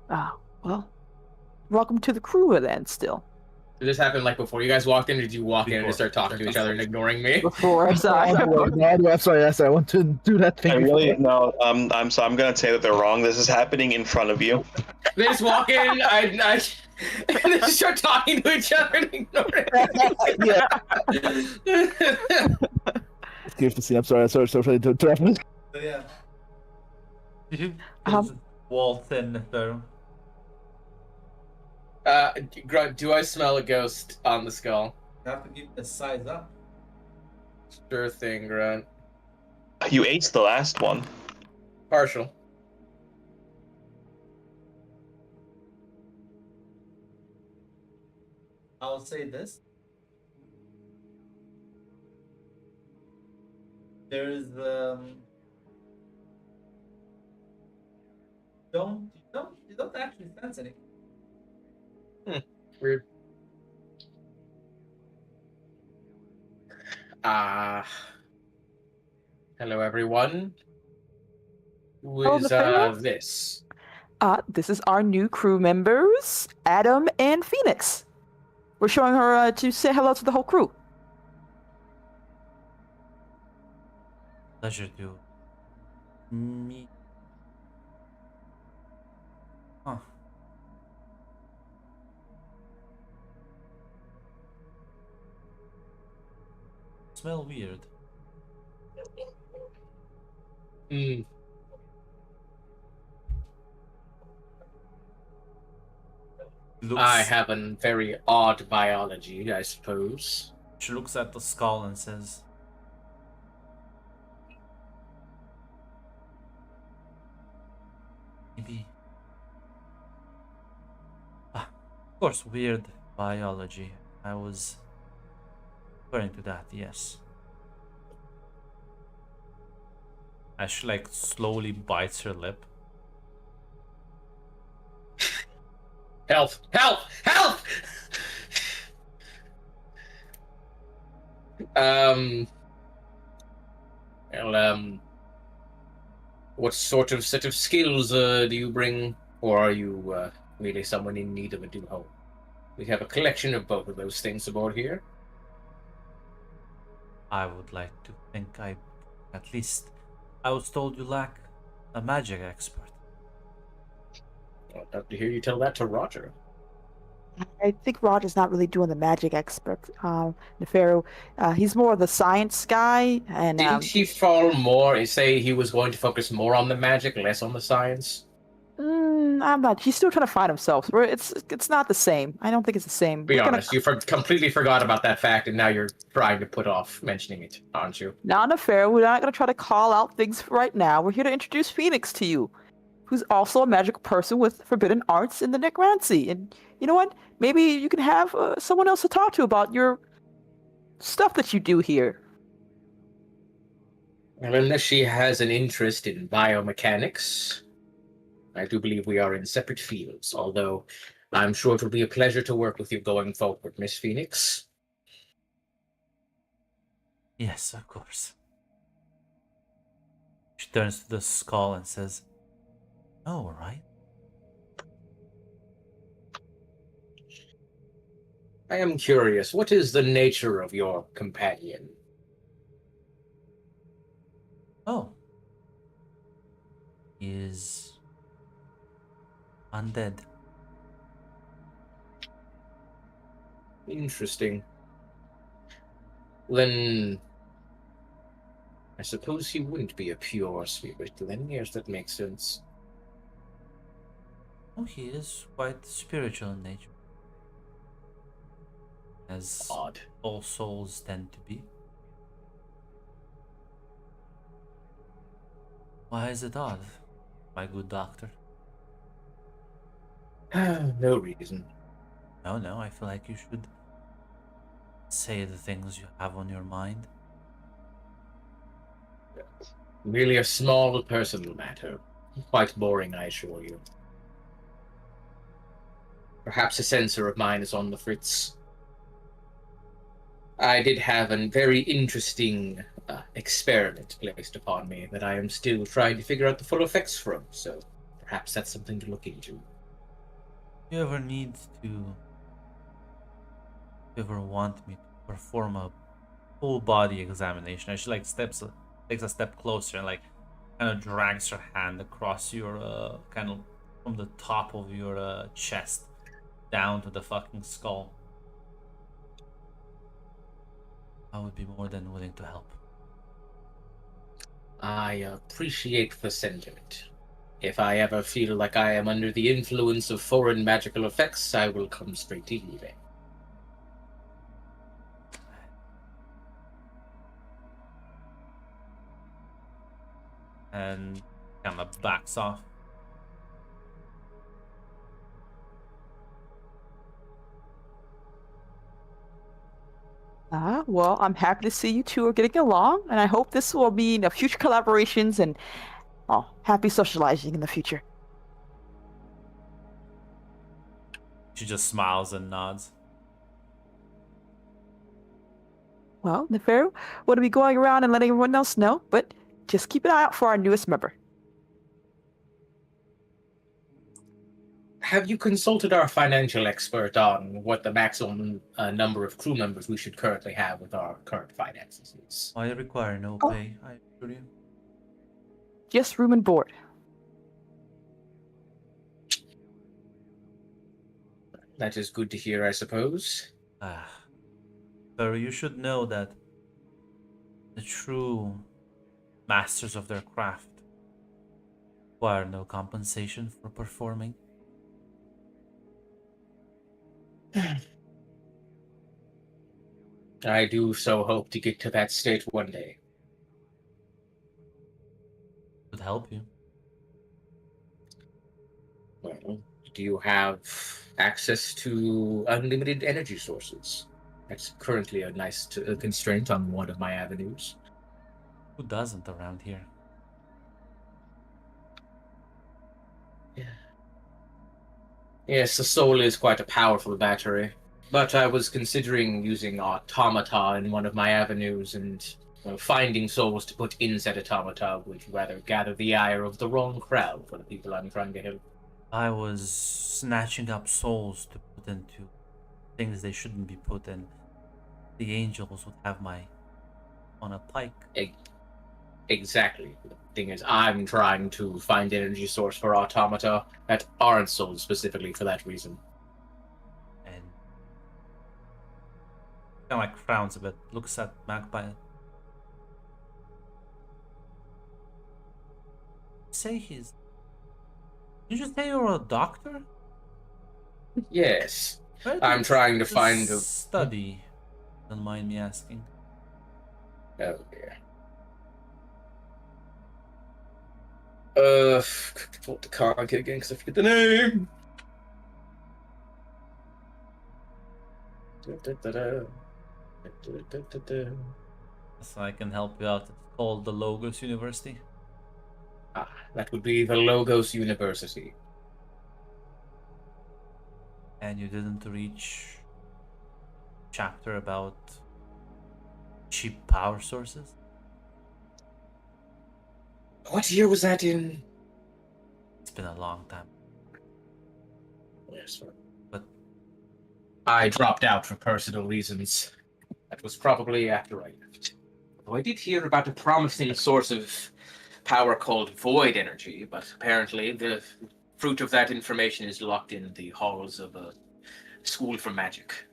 Ah, well, welcome to the crew then. Still, Did this happen like before you guys walked in, or did you walk in and just start talking to each other and ignoring me? before sorry. I'm sorry, I want to do that thing. I before. really no. I'm gonna say that they're wrong. This is happening in front of you. They just walk in, and they just start talking to each other and ignoring Yeah. me. Excuse the scene. I'm sorry to interrupt. So yeah. You Um, waltz in there. Grunt, do I smell a ghost on the skull? You have to keep the size up. Sure thing, Grunt. You aced the last one. Partial. I'll say this. There's you don't actually sense anything. Weird. Hello, everyone. Who Hello, is Nathaniel. this? This is our new crew members, Adam and Phoenix. We're showing her to say hello to the whole crew. Pleasure to meet. Huh. Smell weird. Hmm. Looks, I have a very odd biology, I suppose. She looks at the skull and says, maybe. Of course, weird biology. I was referring to that, yes. As she like slowly bites her lip. Help! Help! Help! Well, what sort of set of skills do you bring? Or are you really someone in need of a new home? We have a collection of both of those things aboard here. I would like to think at least, I was told you lack a magic expert. I'd love to hear you tell that to Roger. I think Roger's not really doing the magic expert. Nefero, he's more of the science guy, and Didn't he fall more, say he was going to focus more on the magic, less on the science? I'm not. He's still trying to find himself. It's not the same. I don't think it's the same. Be We're gonna- honest, you completely forgot about that fact, and now you're trying to put off mentioning it, aren't you? Not Nefero. We're not gonna try to call out things right now. We're here to introduce Phoenix to you, who's also a magical person with forbidden arts in the necromancy. And you know what? Maybe you can have someone else to talk to about your stuff that you do here. Well, unless she has an interest in biomechanics, I do believe we are in separate fields, although I'm sure it will be a pleasure to work with you going forward, Miss Phoenix. Yes, of course. She turns to the skull and says, "Oh, right." I am curious, what is the nature of your companion? Oh. He is undead. Interesting. Then I suppose he wouldn't be a pure spirit then. Yes, that makes sense. Oh, he is quite spiritual in nature. As Odd. all souls tend to be. Why is it odd, my good doctor? No reason. No, I feel like you should say the things you have on your mind. Merely a small personal matter. Quite boring, I assure you. Perhaps a sensor of mine is on the fritz. I did have a very interesting experiment placed upon me that I am still trying to figure out the full effects from, so perhaps that's something to look into. If you ever need to, if you ever want me to perform a full body examination, she like takes a step closer and like kind of drags her hand across your kind of from the top of your chest down to the fucking skull. I would be more than willing to help. I appreciate the sentiment. If I ever feel like I am under the influence of foreign magical effects, I will come straight to you then. And kind of backs off. Well, I'm happy to see you two are getting along, and I hope this will be future collaborations and happy socializing in the future. She just smiles and nods. Well, Nefero, we'll be going around and letting everyone else know, but just keep an eye out for our newest member. Have you consulted our financial expert on what the maximum number of crew members we should currently have with our current finances is? I require no Oh. pay, I assure you. Just room and board. That is good to hear, I suppose. Pero you should know that the true masters of their craft require no compensation for performing. I do so hope to get to that state one day. Would help you. Well, do you have access to unlimited energy sources? That's currently a nice constraint on one of my avenues. Who doesn't around here? Yes, the soul is quite a powerful battery. But I was considering using automata in one of my avenues, and finding souls to put in said automata would rather gather the ire of the wrong crowd for the people I'm trying to help. I was snatching up souls to put into things they shouldn't be put in. The angels would have my on a pike. Exactly. The thing is, I'm trying to find energy source for automata that aren't sold specifically for that reason. And kind of like frowns a bit, looks at Magpie. Say he's. Did you say you're a doctor? Yes. Where I'm did trying to you find a... study. Don't mind me asking. Oh, dear. What the car again because I forget the name. So I can help you out. It's called the Logos University. That would be the Logos University. And you didn't reach chapter about cheap power sources? What year was that in? It's been a long time. Yes, But I dropped out for personal reasons. That was probably after I left. Though I did hear about a promising source of power called void energy, but apparently the fruit of that information is locked in the halls of a school for magic.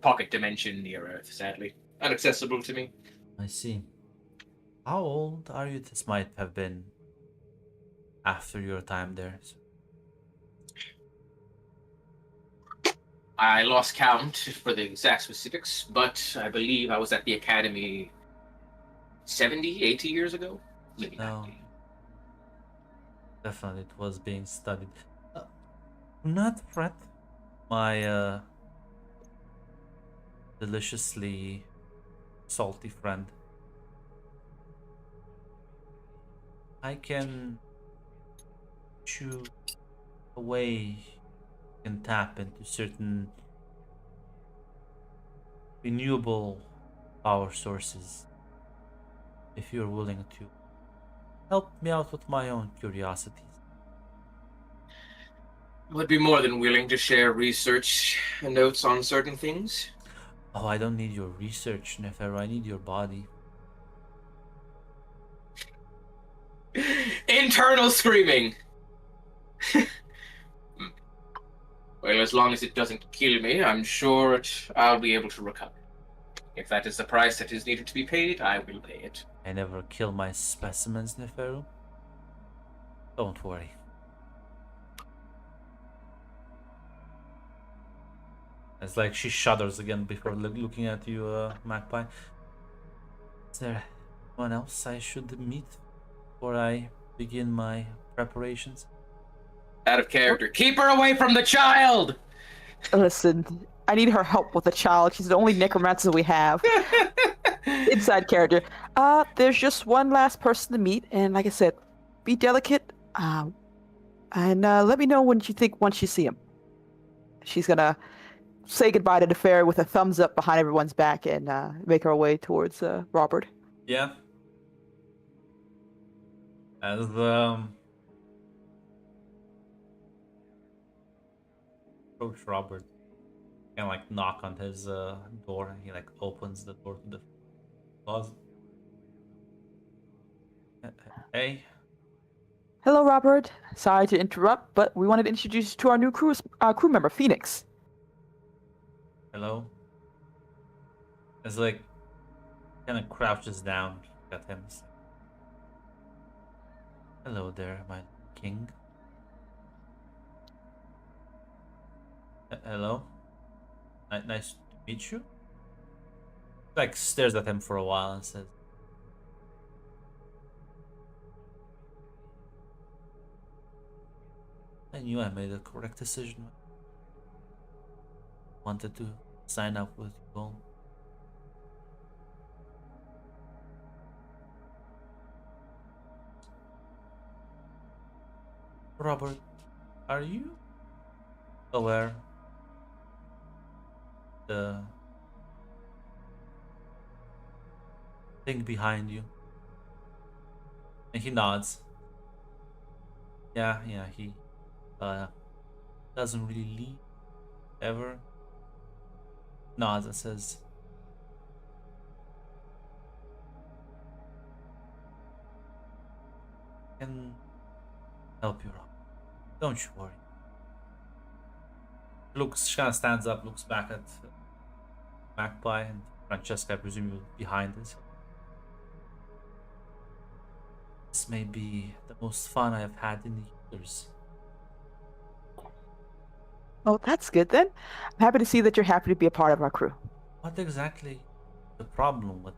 Pocket dimension near Earth, sadly. Inaccessible to me. I see. How old are you? This might have been after your time there. I lost count for the exact specifics, but I believe I was at the academy 70, 80 years ago. Maybe No. 90. Definitely it was being studied. Not fret. My deliciously salty friend. I can choose a way you can tap into certain renewable power sources if you're willing to help me out with my own curiosities. Would be more than willing to share research and notes on certain things. Oh, I don't need your research, Neferu. I need your body. Internal screaming! Well, as long as it doesn't kill me, I'm sure I'll be able to recover. If that is the price that is needed to be paid, I will pay it. I never kill my specimens, Neferu. Don't worry. It's like she shudders again before looking at you, Magpie. Is there anyone else I should meet before I begin my preparations? Out of character. Keep her away from the child! Listen, I need her help with the child. She's the only necromancer we have. Inside character. There's just one last person to meet, and like I said, be delicate. And let me know when you think once you see him. She's gonna say goodbye to the fairy with a thumbs up behind everyone's back and make her way towards Robert. Yeah. As approach Robert and like knock on his door, and he like opens the door to the closet. Hey, Hello, Robert. Sorry to interrupt, but we wanted to introduce you to our new crew member, Phoenix. hello. It's like kind of crouches down at him. It's like, hello there, my king. Hello. Nice to meet you. Like stares at him for a while and says, "I knew I made a correct decision. Wanted to sign up with you all." Robert, are you aware the thing behind you? And he nods. Yeah, he doesn't really leave ever. Nods and says, "Can help you, Rob. Don't you worry." She kind of stands up, looks back at Magpie and Francesca, I presume you're behind us. This may be the most fun I've had in years. Oh, that's good then. I'm happy to see that you're happy to be a part of our crew. What exactly the problem with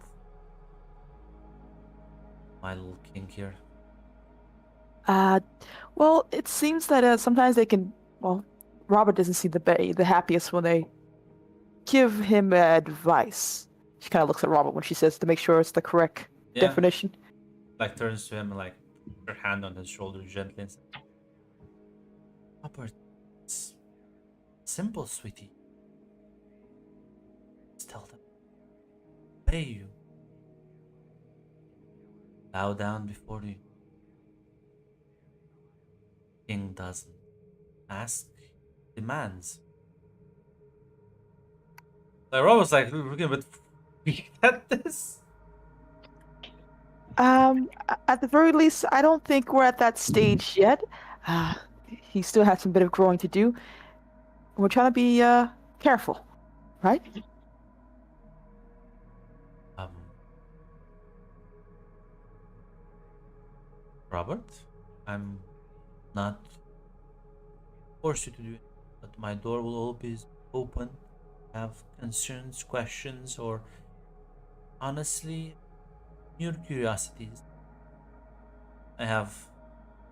my little king here? Well, it seems that sometimes they can. Well, Robert doesn't seem the happiest when they give him advice. She kind of looks at Robert when she says to make sure it's the correct Yeah. definition. Like turns to him and like puts her hand on his shoulder gently and says, "Robert, it's simple, sweetie. Just tell them. Pay you. Bow down before you. King doesn't ask, demands." Like Robert's like looking a bit freaked at this. At the very least, I don't think we're at that stage yet. He still has some bit of growing to do. We're trying to be careful, right? Robert, I'm not force you to do it, but my door will always be open. Have concerns, questions, or honestly, your curiosities. I have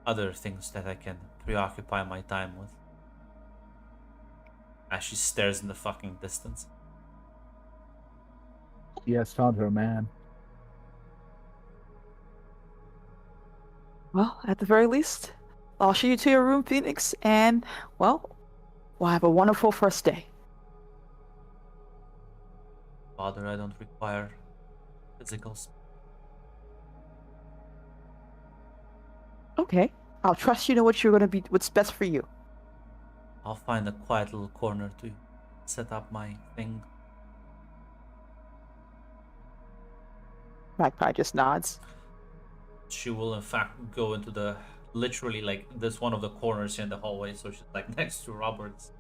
other things that I can preoccupy my time with. As she stares in the fucking distance. She has found her man. Well, at the very least, I'll show you to your room, Phoenix, and, well, we'll have a wonderful first day. Father, I don't require physical space. Okay. I'll trust you know what's best for you. I'll find a quiet little corner to set up my thing. Magpie just nods. She will in fact go into the literally like this one of the corners here in the hallway, so she's like next to Robert's.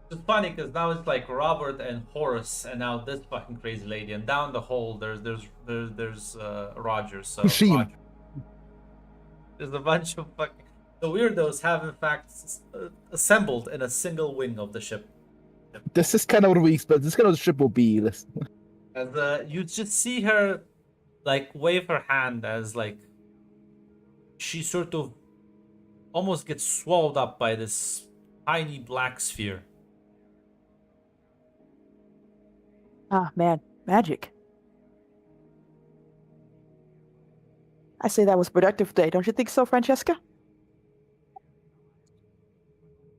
It's funny because now it's like Robert and Horace, and now this fucking crazy lady, and down the hall there's Roger. So Machine. Roger. There's a bunch of fucking the weirdos have in fact assembled in a single wing of the ship. This is kind of what we expect. This is kind of what the ship will be. Listen. As you just see her like wave her hand as like she sort of almost gets swallowed up by this tiny black sphere. Ah, man, magic. I say that was a productive day, don't you think so, Francesca?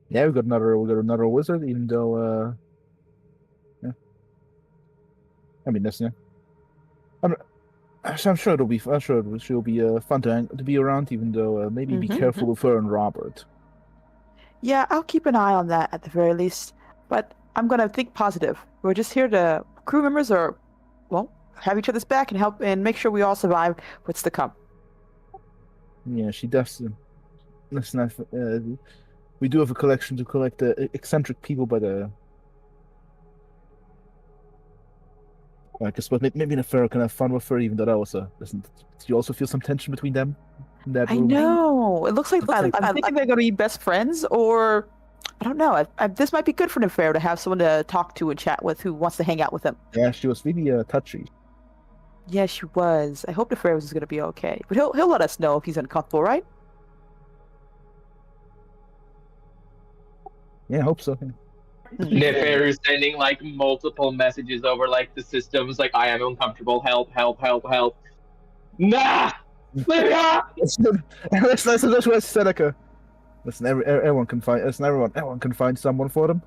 Yeah, we got another wizard, even though yeah. I mean, that's yeah. I'm sure it'll be. I'm sure she'll be fun to be around. Even though maybe be Mhm, careful with her and Robert. Yeah, I'll keep an eye on that at the very least. But I'm gonna think positive. We're just here to crew members are, well, have each other's back and help and make sure we all survive what's to come. Yeah, she does. Let's not. We do have a collection to collect eccentric people, but I guess what maybe Nefera can have fun with her, even though that was listen. Do you also feel some tension between them? In that I room? know. It looks like I'm thinking they're gonna be best friends, or I don't know. This might be good for Nefera to have someone to talk to and chat with who wants to hang out with him. Yeah, she was really touchy. Yeah, she was. I hope Nefera is gonna be okay, but he'll let us know if he's uncomfortable, right? Yeah, I hope so. Neferu sending like multiple messages over like the systems, like I am uncomfortable, help, help, help, help. Nah! Lydia! That's what Seneca. Listen, everyone can find. Listen, everyone can find someone for them.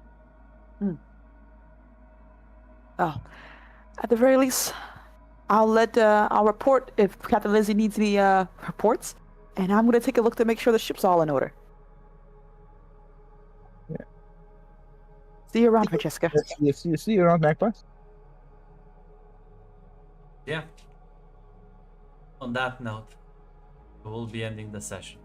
Oh, at the very least, I'll report if Captain Lizzie needs any reports, and I'm gonna take a look to make sure the ship's all in order. Yeah. See you around, Francesca. See you around Magpie. Yeah. On that note, we will be ending the session.